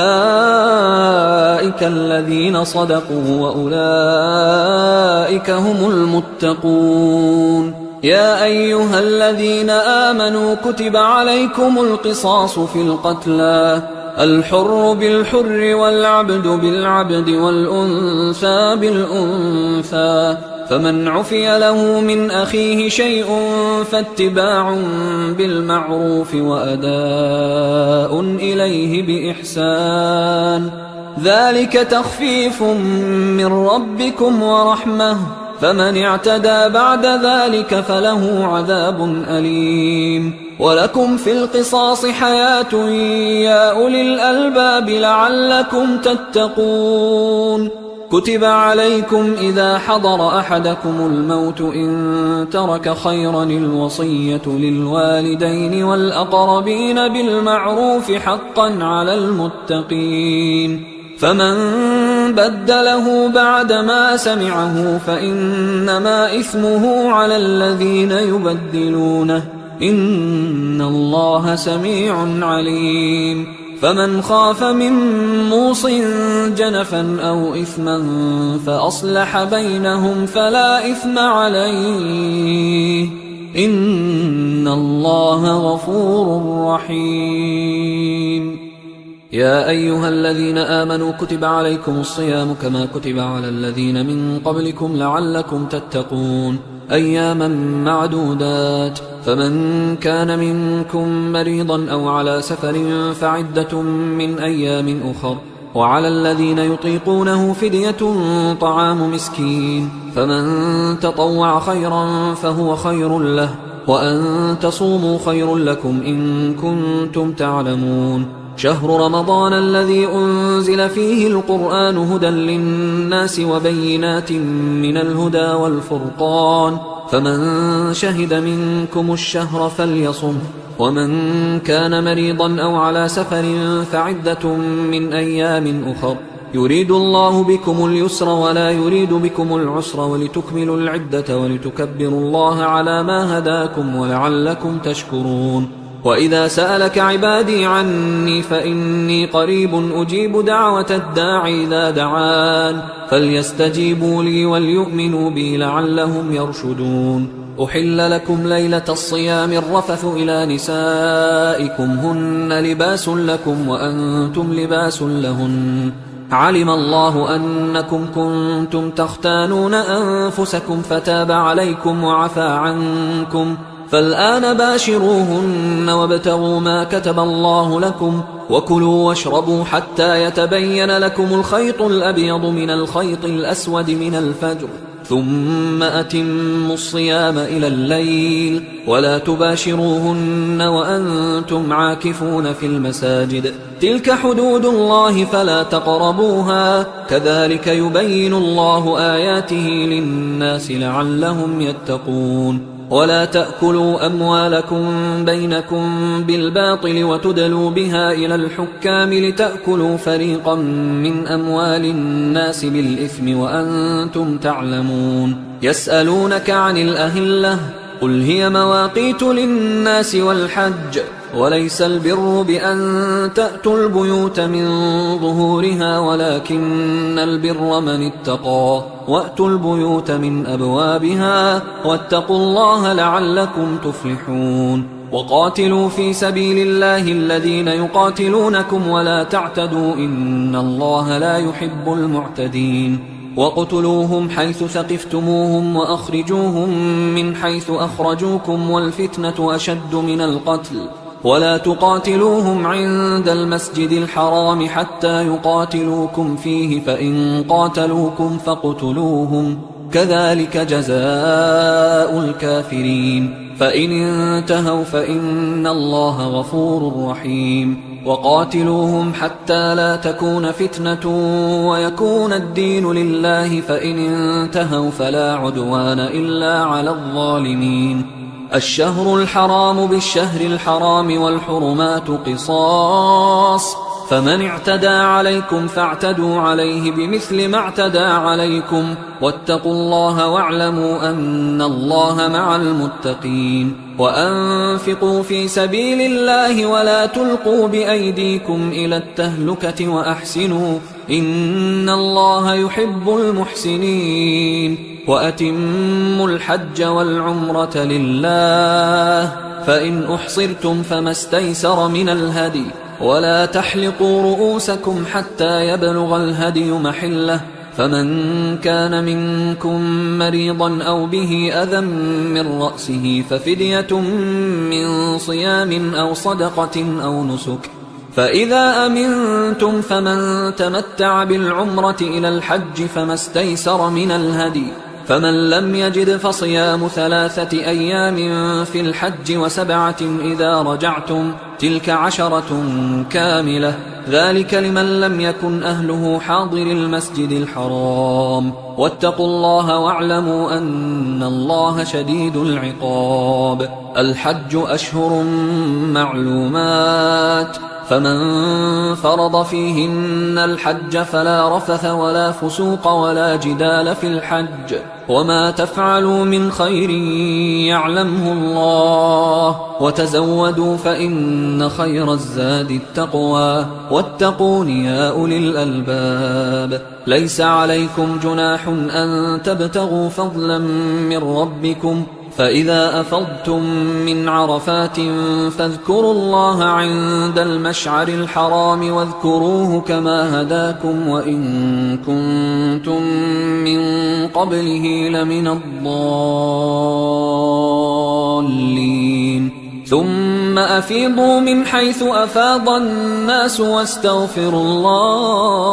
الذين صدقوا وأولئك هم المتقون. يا أيها الذين آمنوا كتب عليكم القصاص في القتلى الحر بالحر والعبد بالعبد والأنثى بالأنثى فمن عفي له من أخيه شيء فاتباع بالمعروف وأداء إليه بإحسان ذلك تخفيف من ربكم ورحمة فمن اعتدى بعد ذلك فله عذاب أليم. ولكم في القصاص حياة يا أولي الألباب لعلكم تتقون. كتب عليكم إذا حضر أحدكم الموت إن ترك خيرا الوصية للوالدين والأقربين بالمعروف حقا على المتقين فمن بدله بعدما سمعه فإنما إثمه على الذين يبدلونه إن الله سميع عليم. فمن خاف من موص جنفا أو إثما فأصلح بينهم فلا إثم عليه إن الله غفور رحيم. يا أيها الذين آمنوا كتب عليكم الصيام كما كتب على الذين من قبلكم لعلكم تتقون أياما معدودات، فمن كان منكم مريضا أو على سفر فعدة من أيام أخر، وعلى الذين يطيقونه فدية طعام مسكين، فمن تطوع خيرا فهو خير له، وأن تصوموا خير لكم إن كنتم تعلمون. شهر رمضان الذي أنزل فيه القرآن هدى للناس وبينات من الهدى والفرقان، فمن شهد منكم الشهر فليصم، ومن كان مريضا أو على سفر فعدة من أيام أخر، يريد الله بكم اليسر ولا يريد بكم العسر ولتكملوا العدة ولتكبروا الله على ما هداكم ولعلكم تشكرون. وإذا سألك عبادي عني فإني قريب أجيب دعوة الداعي إذا دعان، فليستجيبوا لي وليؤمنوا بي لعلهم يرشدون. أحل لكم ليلة الصيام الرفث إلى نسائكم هن لباس لكم وأنتم لباس لهن، علم الله أنكم كنتم تختانون أنفسكم فتاب عليكم وعفى عنكم، فالآن باشروهن وابتغوا ما كتب الله لكم، وكلوا واشربوا حتى يتبين لكم الخيط الأبيض من الخيط الأسود من الفجر، ثم أتموا الصيام إلى الليل، ولا تباشروهن وأنتم عاكفون في المساجد، تلك حدود الله فلا تقربوها، كذلك يبين الله آياته للناس لعلهم يتقون. ولا تأكلوا أموالكم بينكم بالباطل وتدلوا بها إلى الحكام لتأكلوا فريقا من أموال الناس بالإثم وأنتم تعلمون. يسألونك عن الأهلة قل هي مواقيت للناس والحج، وليس البر بأن تأتوا البيوت من ظهورها ولكن البر من اتقى، وأتوا البيوت من أبوابها واتقوا الله لعلكم تفلحون. وقاتلوا في سبيل الله الذين يقاتلونكم ولا تعتدوا إن الله لا يحب المعتدين. وقتلوهم حيث ثقفتموهم وأخرجوهم من حيث أخرجوكم والفتنة أشد من القتل، ولا تقاتلوهم عند المسجد الحرام حتى يقاتلوكم فيه، فإن قاتلوكم فاقتلوهم، كذلك جزاء الكافرين، فإن انتهوا فإن الله غفور رحيم. وقاتلوهم حتى لا تكون فتنة ويكون الدين لله، فإن انتهوا فلا عدوان إلا على الظالمين. الشهر الحرام بالشهر الحرام والحرمات قصاص، فمن اعتدى عليكم فاعتدوا عليه بمثل ما اعتدى عليكم، واتقوا الله واعلموا أن الله مع المتقين. وأنفقوا في سبيل الله ولا تلقوا بأيديكم إلى التهلكة وأحسنوا إن الله يحب المحسنين. وأتموا الحج والعمرة لله، فإن أحصرتم فما استيسر من الهدي، ولا تحلقوا رؤوسكم حتى يبلغ الهدي محله، فمن كان منكم مريضا أو به أذى من رأسه ففدية من صيام أو صدقة أو نسك، فإذا أمنتم فمن تمتع بالعمرة إلى الحج فما استيسر من الهدي، فمن لم يجد فصيام 3 أيام في الحج و7 إذا رجعتم، تلك 10 كاملة، ذلك لمن لم يكن أهله حاضر المسجد الحرام. واتقوا الله واعلموا أن الله شديد العقاب. الحج أشهر معلومات، فمن فرض فيهن الحج فلا رفث ولا فسوق ولا جدال في الحج وما تفعلوا من خير يعلمه الله وتزودوا فإن خير الزاد التقوى واتقون يا أولي الألباب ليس عليكم جناح أن تبتغوا فضلا من ربكم فإذا أفضتم من عرفات فاذكروا الله عند المشعر الحرام واذكروه كما هداكم وإن كنتم من قبله لمن الضالين ثم أفيضوا من حيث أفاض الناس واستغفروا الله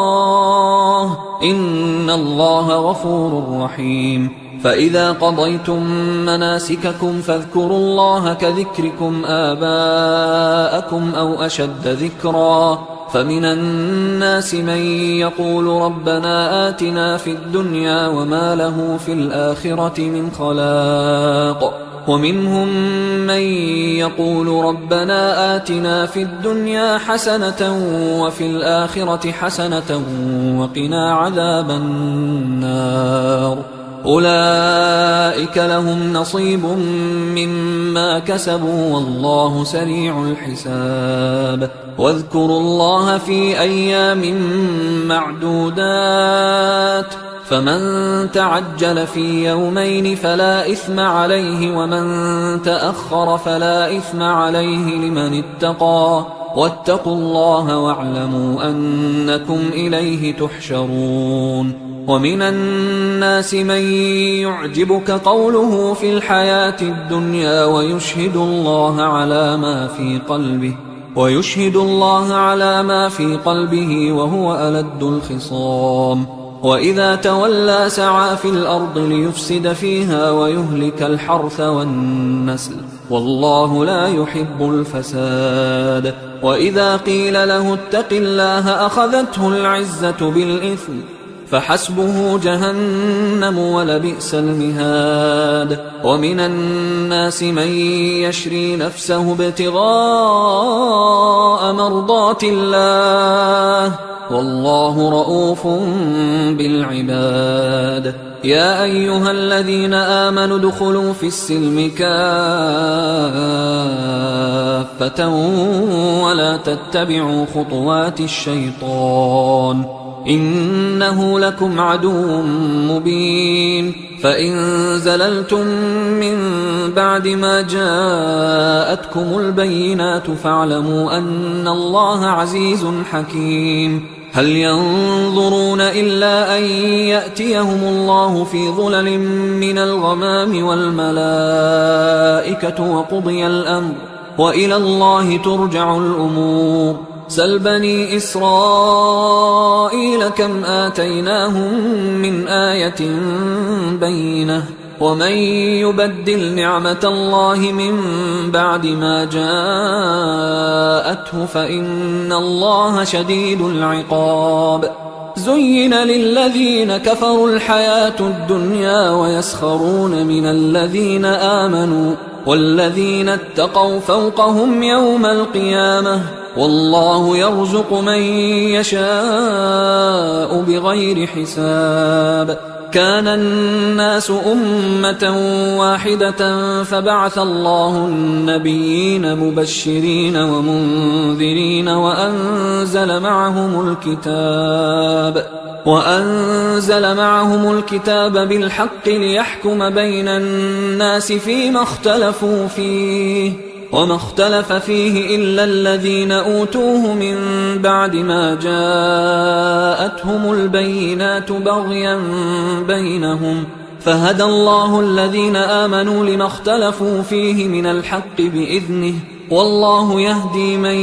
إن الله غفور رحيم فإذا قضيتم مناسككم فاذكروا الله كذكركم آباءكم أو أشد ذكرا فمن الناس من يقول ربنا آتنا في الدنيا وما له في الآخرة من خلاق ومنهم من يقول ربنا آتنا في الدنيا حسنة وفي الآخرة حسنة وقنا عذاب النار أولئك لهم نصيب مما كسبوا والله سريع الحساب واذكروا الله في أيام معدودات فمن تعجل في يومين فلا إثم عليه ومن تأخر فلا إثم عليه لمن اتقى واتقوا الله واعلموا أنكم إليه تحشرون ومن الناس من يعجبك قوله في الحياة الدنيا ويشهد الله على ما في قلبه وهو ألد الخصام وإذا تولى سعى في الأرض ليفسد فيها ويهلك الحرث والنسل والله لا يحب الفساد وإذا قيل له اتق الله أخذته العزة بالإثم فحسبه جهنم ولبئس المهاد ومن الناس من يشري نفسه ابتغاء مرضات الله والله رؤوف بالعباد يا أيها الذين آمنوا ادخلوا في السلم كافة ولا تتبعوا خطوات الشيطان إنه لكم عدو مبين فإن زللتم من بعد ما جاءتكم البينات فاعلموا أن الله عزيز حكيم هل ينظرون إلا أن يأتيهم الله في ظلل من الغمام والملائكة وقضي الأمر وإلى الله ترجع الأمور سل بني إسرائيل كم آتيناهم من آية بينة ومن يبدل نعمة الله من بعد ما جاءته فإن الله شديد العقاب زين للذين كفروا الحياة الدنيا ويسخرون من الذين آمنوا والذين اتقوا فوقهم يوم القيامة والله يرزق من يشاء بغير حساب كان الناس أمة واحدة فبعث الله النبيين مبشرين ومنذرين وأنزل معهم الكتاب بالحق ليحكم بين الناس فيما اختلفوا فيه وما اختلف فيه إلا الذين أوتوه من بعد ما جاءتهم البينات بغيا بينهم فهدى الله الذين آمنوا لما اختلفوا فيه من الحق بإذنه والله يهدي من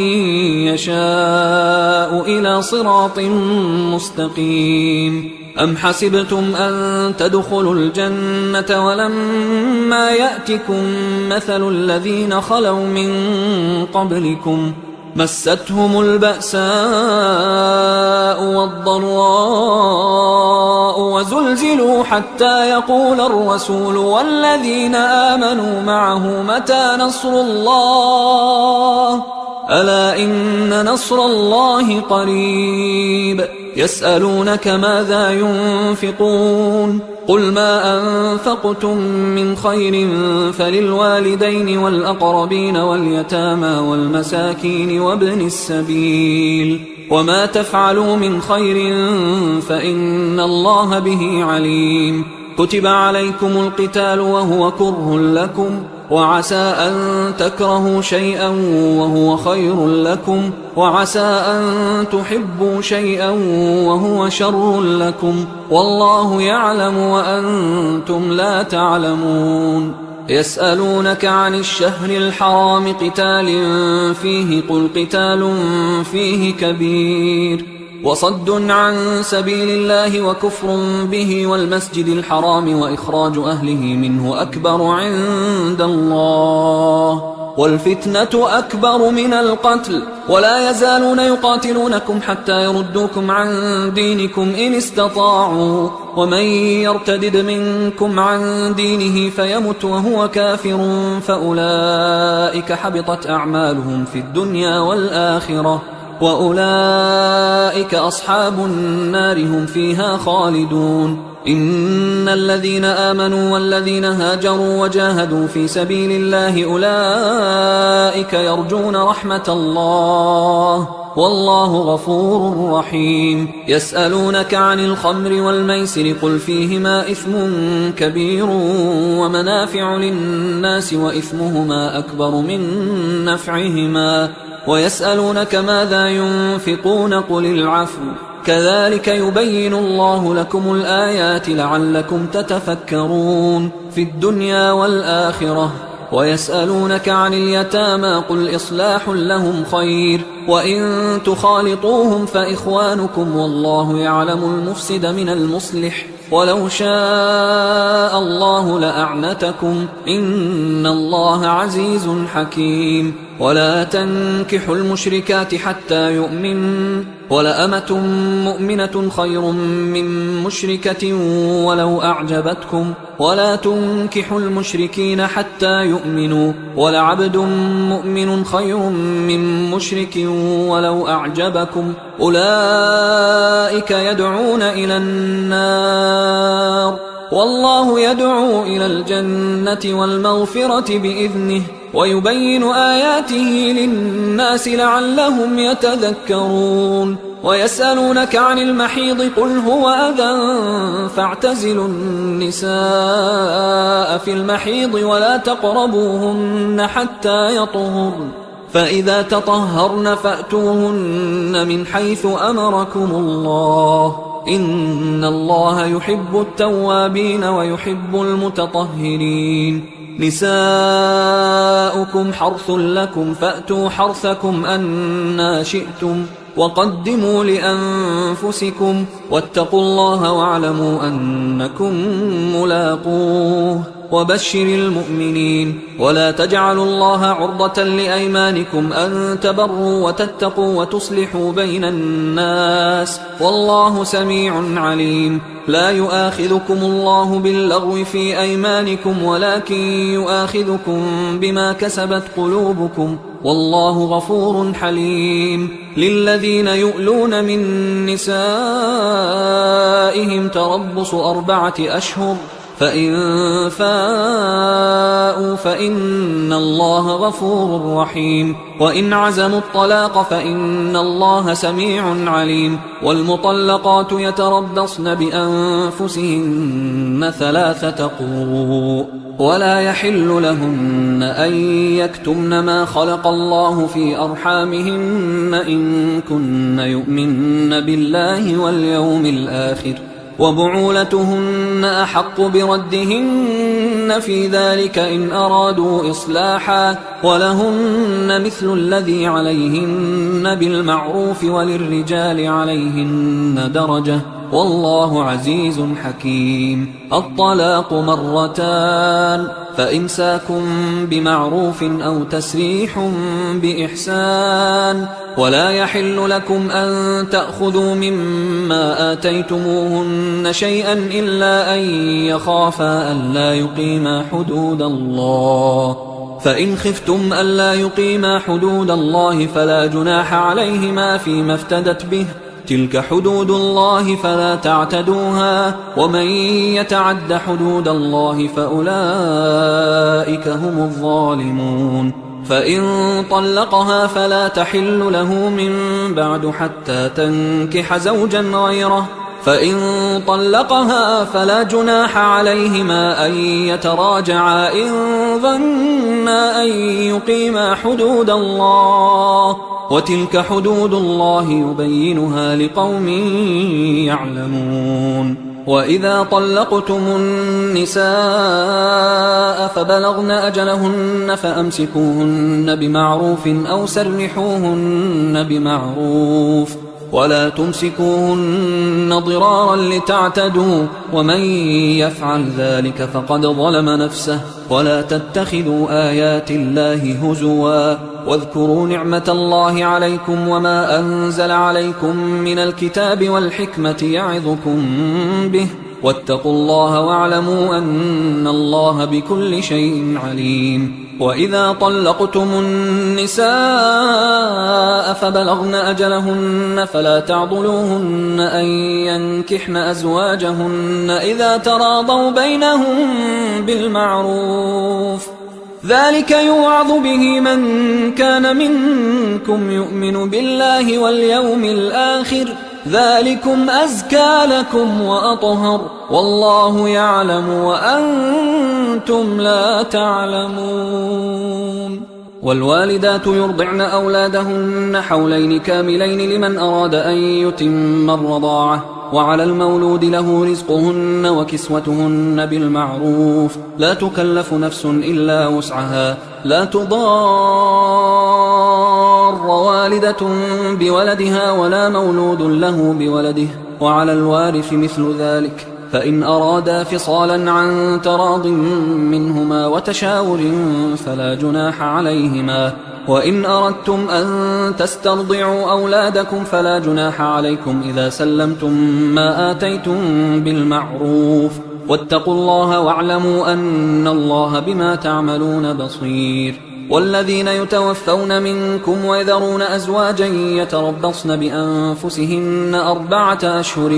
يشاء إلى صراط مستقيم أم حسبتم أن تدخلوا الجنة ولما يأتكم مثل الذين خلوا من قبلكم مستهم البأساء والضراء وزلزلوا حتى يقول الرسول والذين آمنوا معه متى نصر الله ألا إن نصر الله قريب يسألونك ماذا ينفقون قل ما أنفقتم من خير فللوالدين والأقربين واليتامى والمساكين وابن السبيل وما تفعلوا من خير فإن الله به عليم كتب عليكم القتال وهو كره لكم وعسى أن تكرهوا شيئا وهو خير لكم وعسى أن تحبوا شيئا وهو شر لكم والله يعلم وأنتم لا تعلمون يسألونك عن الشهر الحرام قتال فيه قل قتال فيه كبير وصد عن سبيل الله وكفر به والمسجد الحرام وإخراج أهله منه أكبر عند الله والفتنة أكبر من القتل ولا يزالون يقاتلونكم حتى يردوكم عن دينكم إن استطاعوا ومن يرتدد منكم عن دينه فيمت وهو كافر فأولئك حبطت أعمالهم في الدنيا والآخرة وأولئك أصحاب النار هم فيها خالدون إن الذين آمنوا والذين هاجروا وجاهدوا في سبيل الله أولئك يرجون رحمة الله والله غفور رحيم يسألونك عن الخمر والميسر قل فيهما إثم كبير ومنافع للناس وإثمهما أكبر من نفعهما ويسألونك ماذا ينفقون قل العفو كذلك يبين الله لكم الآيات لعلكم تتفكرون في الدنيا والآخرة ويسألونك عن اليتامى قل إصلاح لهم خير وإن تخالطوهم فإخوانكم والله يعلم المفسد من المصلح ولو شاء الله لأعنتكم إن الله عزيز حكيم ولا تنكحوا المشركات حتى يؤمنوا ولأمة مؤمنة خير من مشركة ولو أعجبتكم ولا تنكحوا المشركين حتى يؤمنوا ولعبد مؤمن خير من مشرك ولو أعجبكم أولئك يدعون إلى النار والله يدعو إلى الجنة والمغفرة بإذنه ويبين آياته للناس لعلهم يتذكرون ويسألونك عن المحيض قل هو أذى فاعتزلوا النساء في المحيض ولا تقربوهن حتى يطهرن فإذا تطهرن فأتوهن من حيث أمركم الله إن الله يحب التوابين ويحب المتطهرين نساؤكم حرث لكم فأتوا حرثكم أنى شئتم وقدموا لأنفسكم واتقوا الله واعلموا أنكم ملاقوه وبشر المؤمنين ولا تجعلوا الله عرضة لأيمانكم أن تبروا وتتقوا وتصلحوا بين الناس والله سميع عليم لا يؤاخذكم الله باللغو في أيمانكم ولكن يؤاخذكم بما كسبت قلوبكم والله غفور حليم للذين يؤلون من نسائهم تربص 4 أشهر فإن فاءوا فإن الله غفور رحيم وإن عزموا الطلاق فإن الله سميع عليم والمطلقات يتربصن بأنفسهن 3 قروء ولا يحل لهن أن يكتمن ما خلق الله في أرحامهن إن كن يؤمن بالله واليوم الآخر وبعولتهن أحق بردهن في ذلك إن أرادوا إصلاحا ولهن مثل الذي عليهن بالمعروف وللرجال عليهن درجة والله عزيز حكيم الطلاق 2 فإمساك بمعروف أو تسريح بإحسان ولا يحل لكم أن تأخذوا مما آتيتموهن شيئا إلا أن يخافا ألا يقيما حدود الله فإن خفتم ألا يقيما حدود الله فلا جناح عليهما فيما افتدت به، تلك حدود الله فلا تعتدوها، ومن يتعد حدود الله فأولئك هم الظالمون. فإن طلقها فلا تحل له من بعد حتى تنكح زوجا غيره، فإن طلقها فلا جناح عليهما أن يتراجعا إن ظنا أن يقيما حدود الله، وتلك حدود الله يبينها لقوم يعلمون. وإذا طلقتم النساء فبلغن أجلهن فأمسكوهن بمعروف أو سرحوهن بمعروف، ولا تمسكوهن ضرارا لتعتدوا، ومن يفعل ذلك فقد ظلم نفسه. ولا تتخذوا آيات الله هزوا، واذكروا نعمة الله عليكم وما أنزل عليكم من الكتاب والحكمة يعظكم به، واتقوا الله واعلموا أن الله بكل شيء عليم. وإذا طلقتم النساء فبلغن أجلهن فلا تعضلوهن أن ينكحن أزواجهن إذا تراضوا بينهم بالمعروف، ذلك يوعظ به من كان منكم يؤمن بالله واليوم الآخر، ذلكم أزكى لكم وأطهر، والله يعلم وأنتم لا تعلمون. والوالدات يرضعن أولادهن حولين كاملين لمن أراد أن يتم الرضاعة، وعلى المولود له رزقهن وكسوتهن بالمعروف، لا تكلف نفس إلا وسعها، لا تضار والدة بولدها ولا مولود له بولده، وعلى الوارث مثل ذلك، فإن أرادا فصالا عن تراض منهما وتشاور فلا جناح عليهما. وإن أردتم أن تسترضعوا أولادكم فلا جناح عليكم إذا سلمتم ما آتيتم بالمعروف، واتقوا الله واعلموا أن الله بما تعملون بصير. والذين يتوفون منكم ويذرون أزواجا يتربصن بأنفسهن 4 أشهر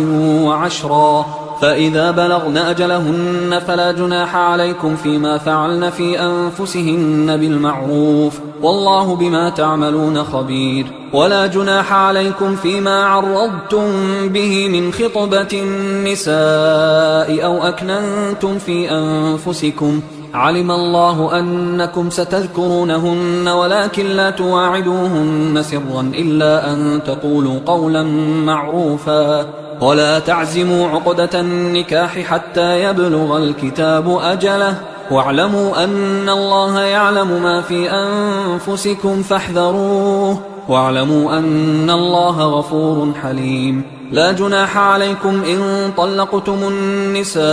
و10، فإذا بلغن أجلهن فلا جناح عليكم فيما فعلن في أنفسهن بالمعروف، والله بما تعملون خبير. ولا جناح عليكم فيما عرضتم به من خطبة النساء أو أكننتم في أنفسكم، علم الله أنكم ستذكرونهن ولكن لا تواعدوهن سرا إلا أن تقولوا قولا معروفا، ولا تعزموا عقدة النكاح حتى يبلغ الكتاب أجله، واعلموا أن الله يعلم ما في أنفسكم فاحذروه، واعلموا أن الله غفور حليم. لا جناح عليكم إن طلقتم النساء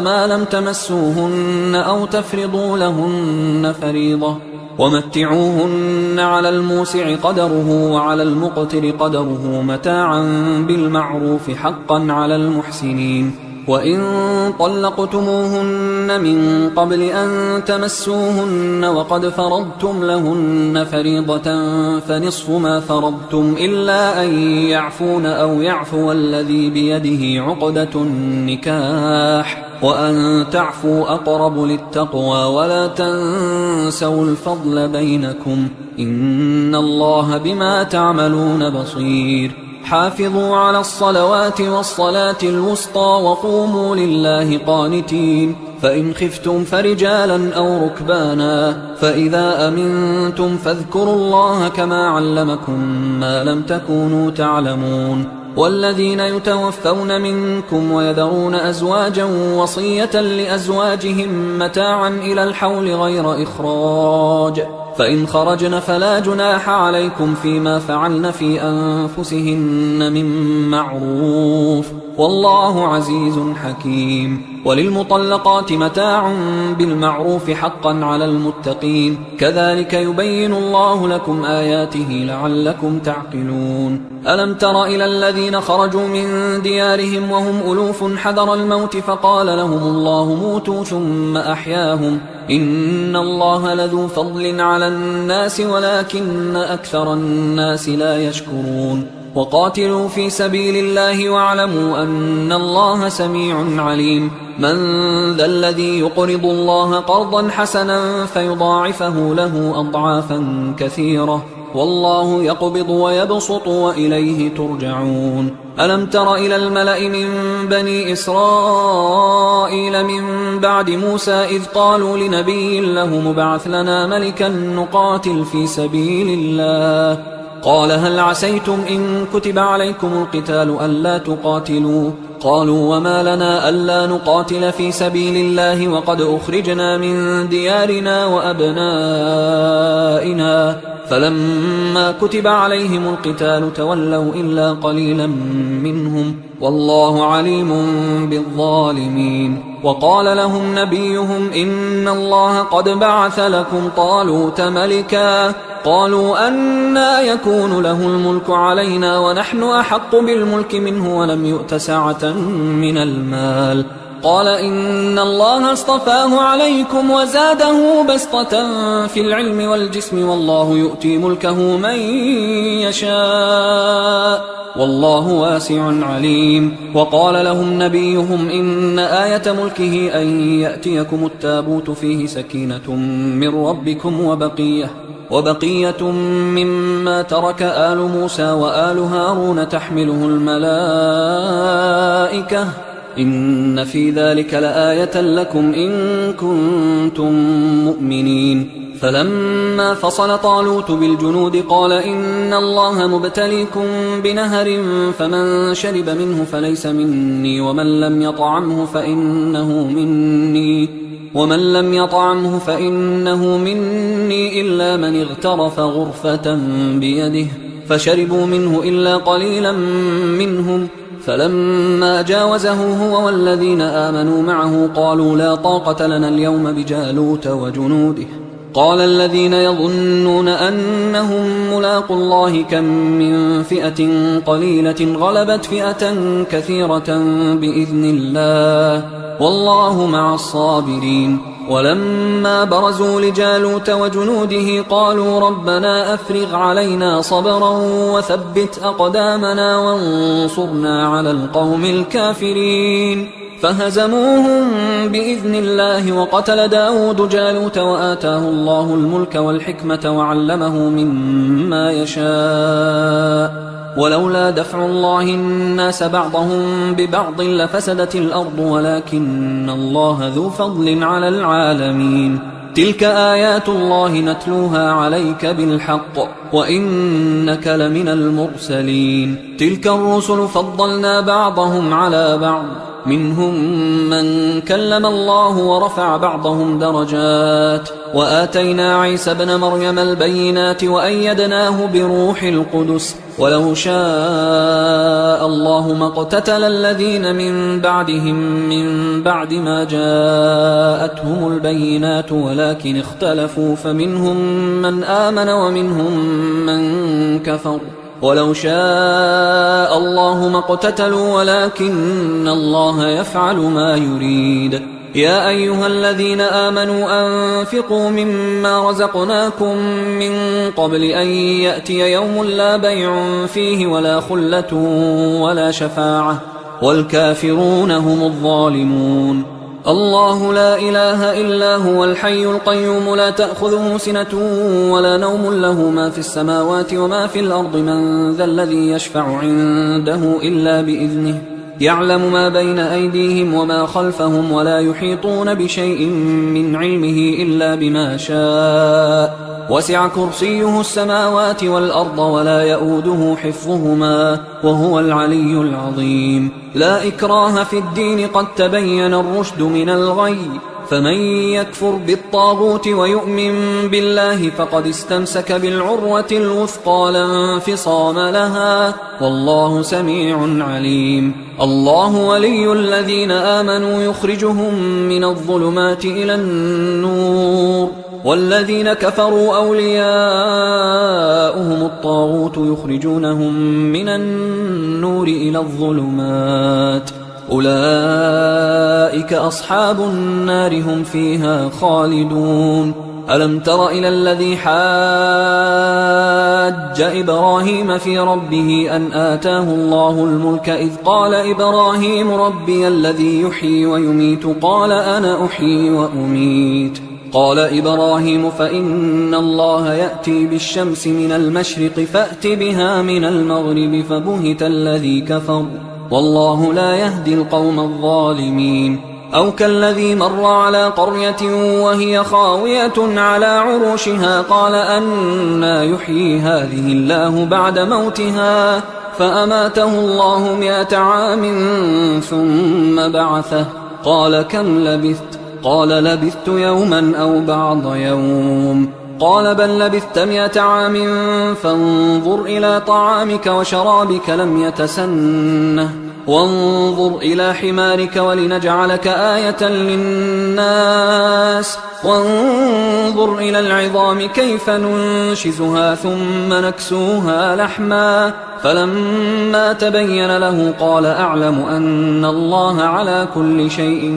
ما لم تمسوهن أو تفرضوا لهن فريضة، ومتعوهن على الموسع قدره وعلى المقتر قدره متاعا بالمعروف حقا على المحسنين. وإن طلقتموهن من قبل أن تمسوهن وقد فرضتم لهن فريضة فنصف ما فرضتم إلا أن يعفون أو يعفو الذي بيده عقدة النكاح، وأن تعفوا أقرب للتقوى، ولا تنسوا الفضل بينكم، إن الله بما تعملون بصير. حافظوا على الصلوات والصلاة الوسطى وقوموا لله قانتين، فإن خفتم فرجالا أو ركبانا، فإذا أمنتم فاذكروا الله كما علمكم ما لم تكونوا تعلمون. والذين يتوفون منكم ويذرون أزواجا وصية لأزواجهم متاعا إلى الحول غير إخراج، فإن خرجن فلا جناح عليكم فيما فعلن في أنفسهن من معروف، والله عزيز حكيم. وللمطلقات متاع بالمعروف حقا على المتقين كذلك يبين الله لكم آياته لعلكم تعقلون ألم تر إلى الذين خرجوا من ديارهم وهم ألوف حذر الموت فقال لهم الله موتوا ثم أحياهم إن الله لذو فضل على الناس ولكن أكثر الناس لا يشكرون وقاتلوا في سبيل الله واعلموا أن الله سميع عليم من ذا الذي يقرض الله قرضا حسنا فيضاعفه له أضعافا كثيرة والله يقبض ويبسط وإليه ترجعون ألم تر إلى الملأ من بني إسرائيل من بعد موسى إذ قالوا لنبي له مبعث لنا ملكا نقاتل في سبيل الله قال هل عسيتم إن كتب عليكم القتال ألا تقاتلوا قالوا وما لنا ألا نقاتل في سبيل الله وقد أخرجنا من ديارنا وأبنائنا فلما كتب عليهم القتال تولوا إلا قليلا منهم والله عليم بالظالمين وقال لهم نبيهم إن الله قد بعث لكم طالوت ملكا قالوا أنى يكون له الملك علينا ونحن أحق بالملك منه ولم يؤت سعة من المال قال إن الله اصطفاه عليكم وزاده بسطة في العلم والجسم والله يؤتي ملكه من يشاء والله واسع عليم وقال لهم نبيهم إن آية ملكه أن يأتيكم التابوت فيه سكينة من ربكم وبقية مما ترك آل موسى وآل هارون تحمله الملائكة إن في ذلك لآية لكم إن كنتم مؤمنين فلما فصل طالوت بالجنود قال إن الله مبتليكم بنهر فمن شرب منه فليس مني ومن لم يطعمه فإنه مني إلا من اغترف غرفة بيده فشربوا منه إلا قليلا منهم فلما جاوزه هو والذين آمنوا معه قالوا لا طاقة لنا اليوم بجالوت وجنوده قال الذين يظنون أنهم ملاقوا الله كم من فئة قليلة غلبت فئة كثيرة بإذن الله والله مع الصابرين ولما برزوا لجالوت وجنوده قالوا ربنا أفرغ علينا صبرا وثبت أقدامنا وانصرنا على القوم الكافرين فهزموهم بإذن الله وقتل داود جالوت وآتاه الله الملك والحكمة وعلمه مما يشاء ولولا دفع الله الناس بعضهم ببعض لفسدت الأرض ولكن الله ذو فضل على العالمين تلك آيات الله نتلوها عليك بالحق وإنك لمن المرسلين تلك الرسل فضلنا بعضهم على بعض منهم من كلم الله ورفع بعضهم درجات وآتينا عيسى ابن مريم البينات وأيدناه بروح القدس ولو شاء الله ما اقتتل الذين من بعدهم من بعد ما جاءتهم البينات ولكن اختلفوا فمنهم من آمن ومنهم من كفر ولو شاء الله ما اقتتلوا ولكن الله يفعل ما يريد يا أيها الذين آمنوا أنفقوا مما رزقناكم من قبل أن يأتي يوم لا بيع فيه ولا خلة ولا شفاعة والكافرون هم الظالمون الله لا إله إلا هو الحي القيوم لا تأخذه سنة ولا نوم له ما في السماوات وما في الأرض من ذا الذي يشفع عنده إلا بإذنه يعلم ما بين أيديهم وما خلفهم ولا يحيطون بشيء من علمه إلا بما شاء وسع كرسيه السماوات والأرض ولا يؤوده حفظهما وهو العلي العظيم لا إكراه في الدين قد تبين الرشد من الغي فمن يكفر بالطاغوت ويؤمن بالله فقد استمسك بالعروة الوثقى لا انفصام لها، والله سميع عليم. الله ولي الذين آمنوا يخرجهم من الظلمات إلى النور، والذين كفروا أولياؤهم الطاغوت يخرجونهم من النور إلى الظلمات، أولئك أصحاب النار هم فيها خالدون. ألم تر إلى الذي حاج إبراهيم في ربه أن آتاه الله الملك إذ قال إبراهيم ربي الذي يحيي ويميت قال أنا أحيي وأميت. قال إبراهيم فإن الله يأتي بالشمس من المشرق فأت بها من المغرب فبهت الذي كفر والله لا يهدي القوم الظالمين. أو كالذي مر على قرية وهي خاوية على عروشها قال أنى يحيي هذه الله بعد موتها فأماته الله 100 عام ثم بعثه قال كم لبثت؟ قال لبثت يوما أو بعض يوم. قال بل لبثت 100 عام فانظر إلى طعامك وشرابك لم يتسنه وانظر إلى حمارك ولنجعلك آية للناس وانظر إلى العظام كيف ننشزها ثم نكسوها لحما فلما تبين له قال أعلم أن الله على كل شيء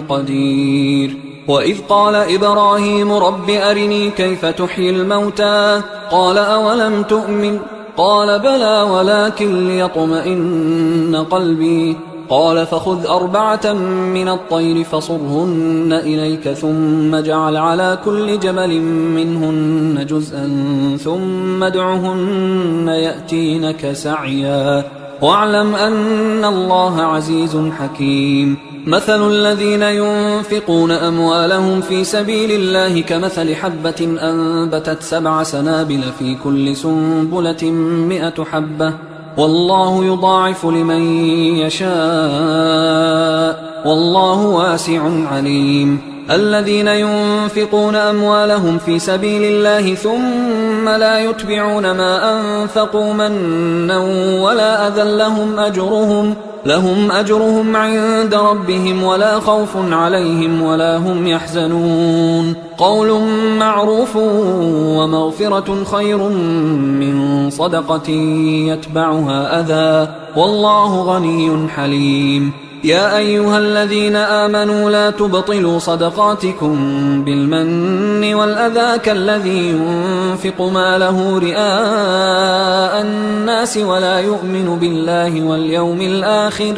قدير. وإذ قال إبراهيم رب أرني كيف تحيي الموتى قال أولم تؤمن قال بلى ولكن ليطمئن قلبي قال فخذ 4 من الطير فصرهن إليك ثم اجعل على كل جبل منهن جزءا ثم ادعهن يأتينك سعيا واعلم أن الله عزيز حكيم. مثل الذين ينفقون أموالهم في سبيل الله كمثل حبة أنبتت 7 سنابل في كل سنبلة 100 حبة والله يضاعف لمن يشاء والله واسع عليم. الذين ينفقون أموالهم في سبيل الله ثم لا يتبعون ما أنفقوا منا ولا أذى لهم أجرهم عند ربهم ولا خوف عليهم ولا هم يحزنون. قول معروف ومغفرة خير من صدقة يتبعها أذى والله غني حليم. يا أيها الذين آمنوا لا تبطلوا صدقاتكم بالمن والأذى كالذي ينفق ماله رئاء الناس ولا يؤمن بالله واليوم الآخر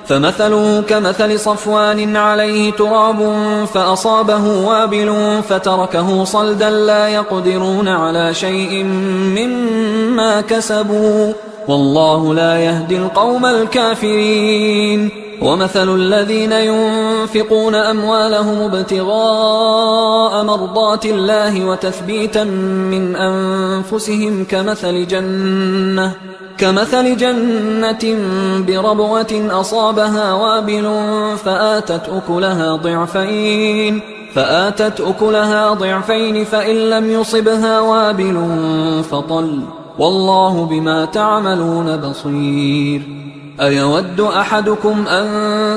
فمثله كمثل صفوان عليه تراب فأصابه وابل فتركه صلدا لا يقدرون على شيء مما كسبوا والله لا يهدي القوم الكافرين. ومثل الذين ينفقون أموالهم ابتغاء مرضات الله وتثبيتا من أنفسهم كمثل جنة بربوة أصابها وابل فآتت أكلها ضعفين فإن لم يصبها وابل فطل والله بما تعملون بصير. أيود أحدكم أن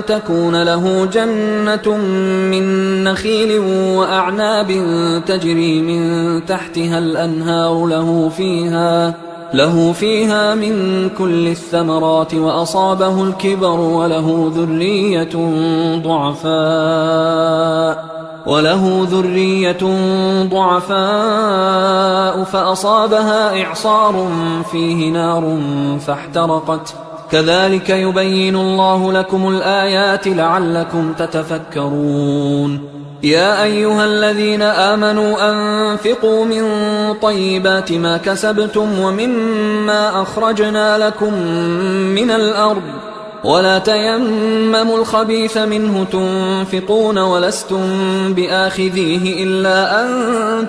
تكون له جنة من نخيل وأعناب تجري من تحتها الأنهار له فيها من كل الثمرات وأصابه الكبر وله ذرية ضعفاء فأصابها إعصار فيه نار فاحترقت كذلك يبين الله لكم الآيات لعلكم تتفكرون. يا أيها الذين آمنوا أنفقوا من طيبات ما كسبتم ومما أخرجنا لكم من الأرض ولا تيمموا الخبيث منه تنفقون ولستم بآخذيه إلا أن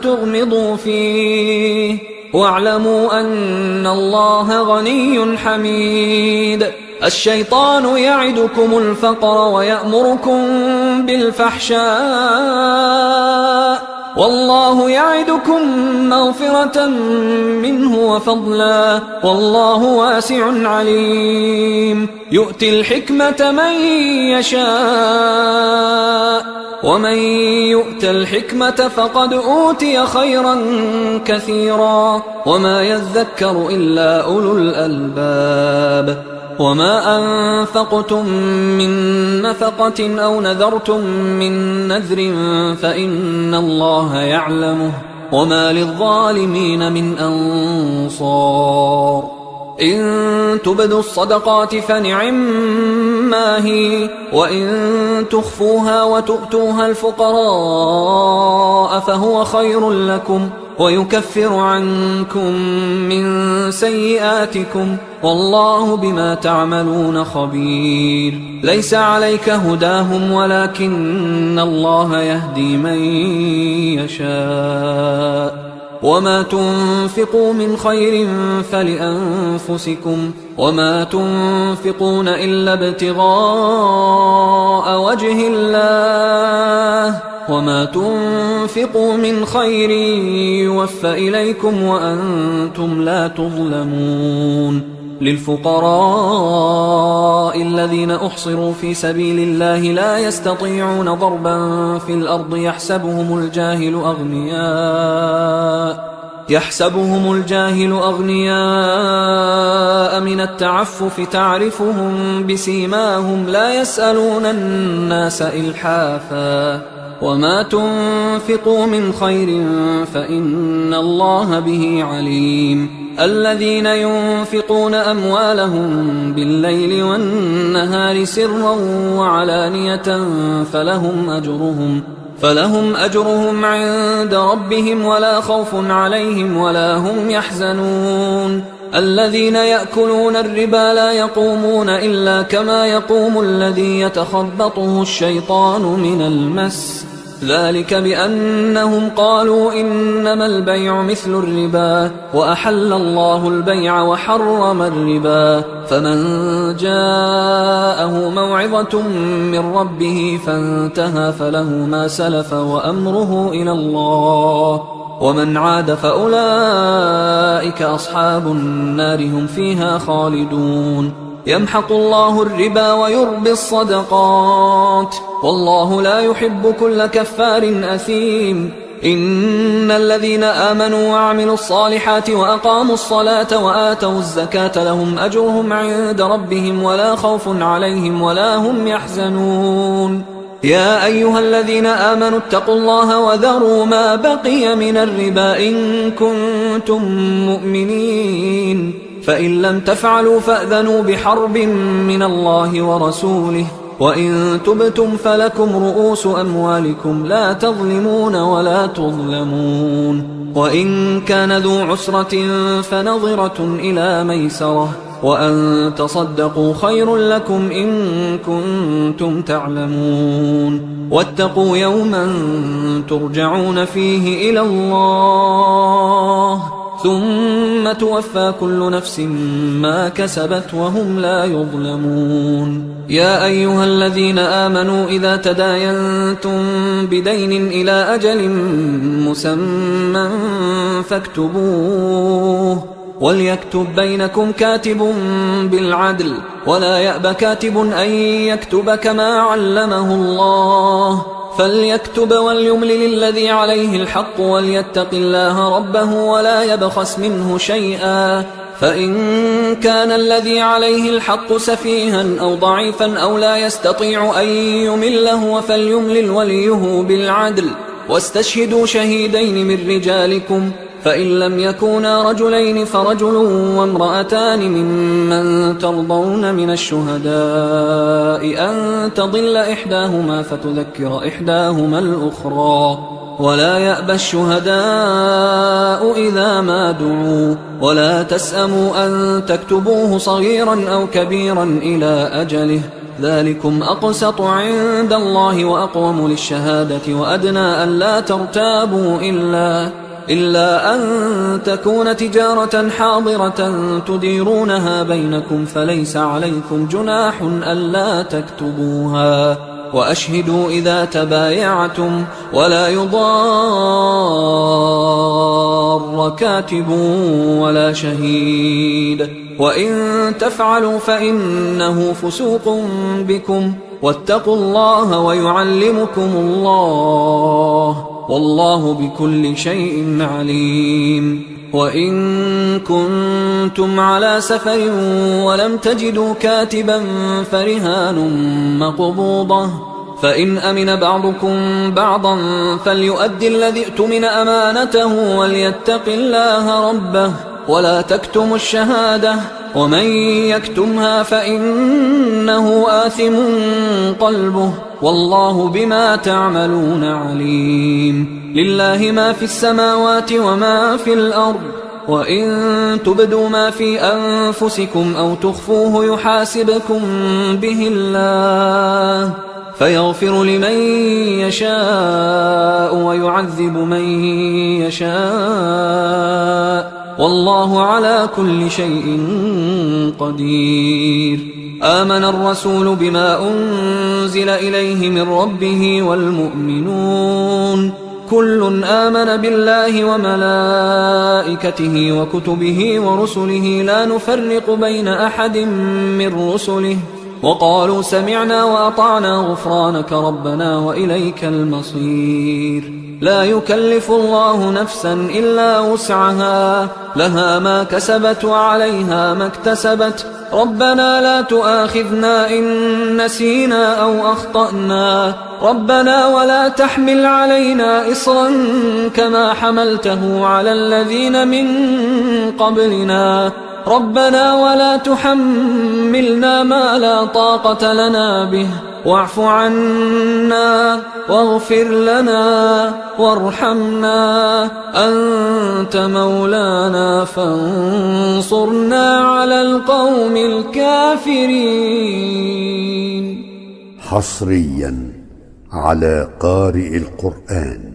تغمضوا فيه واعلموا أن الله غني حميد. الشيطان يعدكم الفقر ويأمركم بالفحشاء والله يعدكم مغفرة منه وفضلا والله واسع عليم. يؤتي الحكمة من يشاء ومن يؤت الحكمة فقد أوتي خيرا كثيرا وما يذكر إلا أولو الألباب. وما أنفقتم من نفقة أو نذرتم من نذر فإن الله يعلمه وما للظالمين من أنصار. إن تبدوا الصدقات فنعما هي وإن تخفوها وتؤتوها الفقراء فهو خير لكم ويكفر عنكم من سيئاتكم والله بما تعملون خبير. ليس عليك هداهم ولكن الله يهدي من يشاء. وما تنفقوا من خير فلأنفسكم وما تنفقون إلا ابتغاء وجه الله وما تنفقوا من خير يوفى إليكم وأنتم لا تظلمون. للفقراء الذين أحصروا في سبيل الله لا يستطيعون ضربا في الأرض يحسبهم الجاهل أغنياء من التعفف تعرفهم بسيماهم لا يسألون الناس إلحافا. وما تنفقوا من خير فإن الله به عليم. الذين ينفقون أموالهم بالليل والنهار سرا وعلانية فلهم أجرهم عند ربهم ولا خوف عليهم ولا هم يحزنون. الذين يأكلون الربا لا يقومون إلا كما يقوم الذي يتخبطه الشيطان من المس ذلك بأنهم قالوا إنما البيع مثل الربا وأحل الله البيع وحرم الربا. فمن جاءه موعظة من ربه فانتهى فله ما سلف وأمره إلى الله ومن عاد فأولئك أصحاب النار هم فيها خالدون. يمحق الله الربا ويربي الصدقات والله لا يحب كل كفار أثيم. إن الذين آمنوا وعملوا الصالحات وأقاموا الصلاة وآتوا الزكاة لهم أجرهم عند ربهم ولا خوف عليهم ولا هم يحزنون. يا أيها الذين آمنوا اتقوا الله وذروا ما بقي من الربا إن كنتم مؤمنين فإن لم تفعلوا فأذنوا بحرب من الله ورسوله وإن تبتم فلكم رؤوس أموالكم لا تظلمون ولا تظلمون. وإن كان ذو عسرة فنظرة إلى ميسرة وأن تصدقوا خير لكم إن كنتم تعلمون. واتقوا يوما ترجعون فيه إلى الله ثم توفى كل نفس ما كسبت وهم لا يظلمون. يا أيها الذين آمنوا إذا تداينتم بدين إلى أجل مسمى فاكتبوه وليكتب بينكم كاتب بالعدل ولا يأب كاتب أن يكتب كما علمه الله فليكتب وليملل الذي عليه الحق وليتق الله ربه ولا يبخس منه شيئا فإن كان الذي عليه الحق سفيها أو ضعيفا أو لا يستطيع أن يمله فليملل وليه بالعدل واستشهدوا شهيدين من رجالكم فإن لم يكونا رجلين فرجل وامرأتان ممن ترضون من الشهداء أن تضل إحداهما فتذكر إحداهما الأخرى ولا يأبى الشهداء إذا ما دعوا ولا تسأموا أن تكتبوه صغيرا أو كبيرا إلى أجله ذلكم أقسط عند الله وأقوم للشهادة وأدنى أن لا ترتابوا إلا أن تكون تجارة حاضرة تديرونها بينكم فليس عليكم جناح ألا تكتبوها، وأشهدوا إذا تبايعتم ولا يضار كاتب ولا شهيد، وإن تفعلوا فإنه فسوق بكم، واتقوا الله ويعلمكم الله، والله بكل شيء عليم. وإن كنتم على سفر ولم تجدوا كاتبا فرهان مقبوضة، فإن أمن بعضكم بعضا فليؤدي الذي اؤتمن أمانته وليتق الله ربه ولا تكتموا الشهادة، ومن يكتمها فإنه آثم قلبه، والله بما تعملون عليم. لله ما في السماوات وما في الأرض، وإن تبدوا ما في أنفسكم أو تخفوه يحاسبكم به الله، فيغفر لمن يشاء ويعذب من يشاء، والله على كل شيء قدير. آمن الرسول بما أنزل إليه من ربه والمؤمنون كل آمن بالله وملائكته وكتبه ورسله لا نفرق بين أحد من رسله، وقالوا سمعنا وأطعنا غفرانك ربنا وإليك المصير. لا يكلف الله نفسا إلا وسعها، لها ما كسبت وعليها ما اكتسبت، ربنا لا تؤاخذنا إن نسينا أو أخطأنا، ربنا ولا تحمل علينا إصرا كما حملته على الذين من قبلنا، ربنا ولا تحملنا ما لا طاقة لنا به، واعف عنا واغفر لنا وارحمنا، أنت مولانا فانصرنا على القوم الكافرين. حصريا على قارئ القرآن.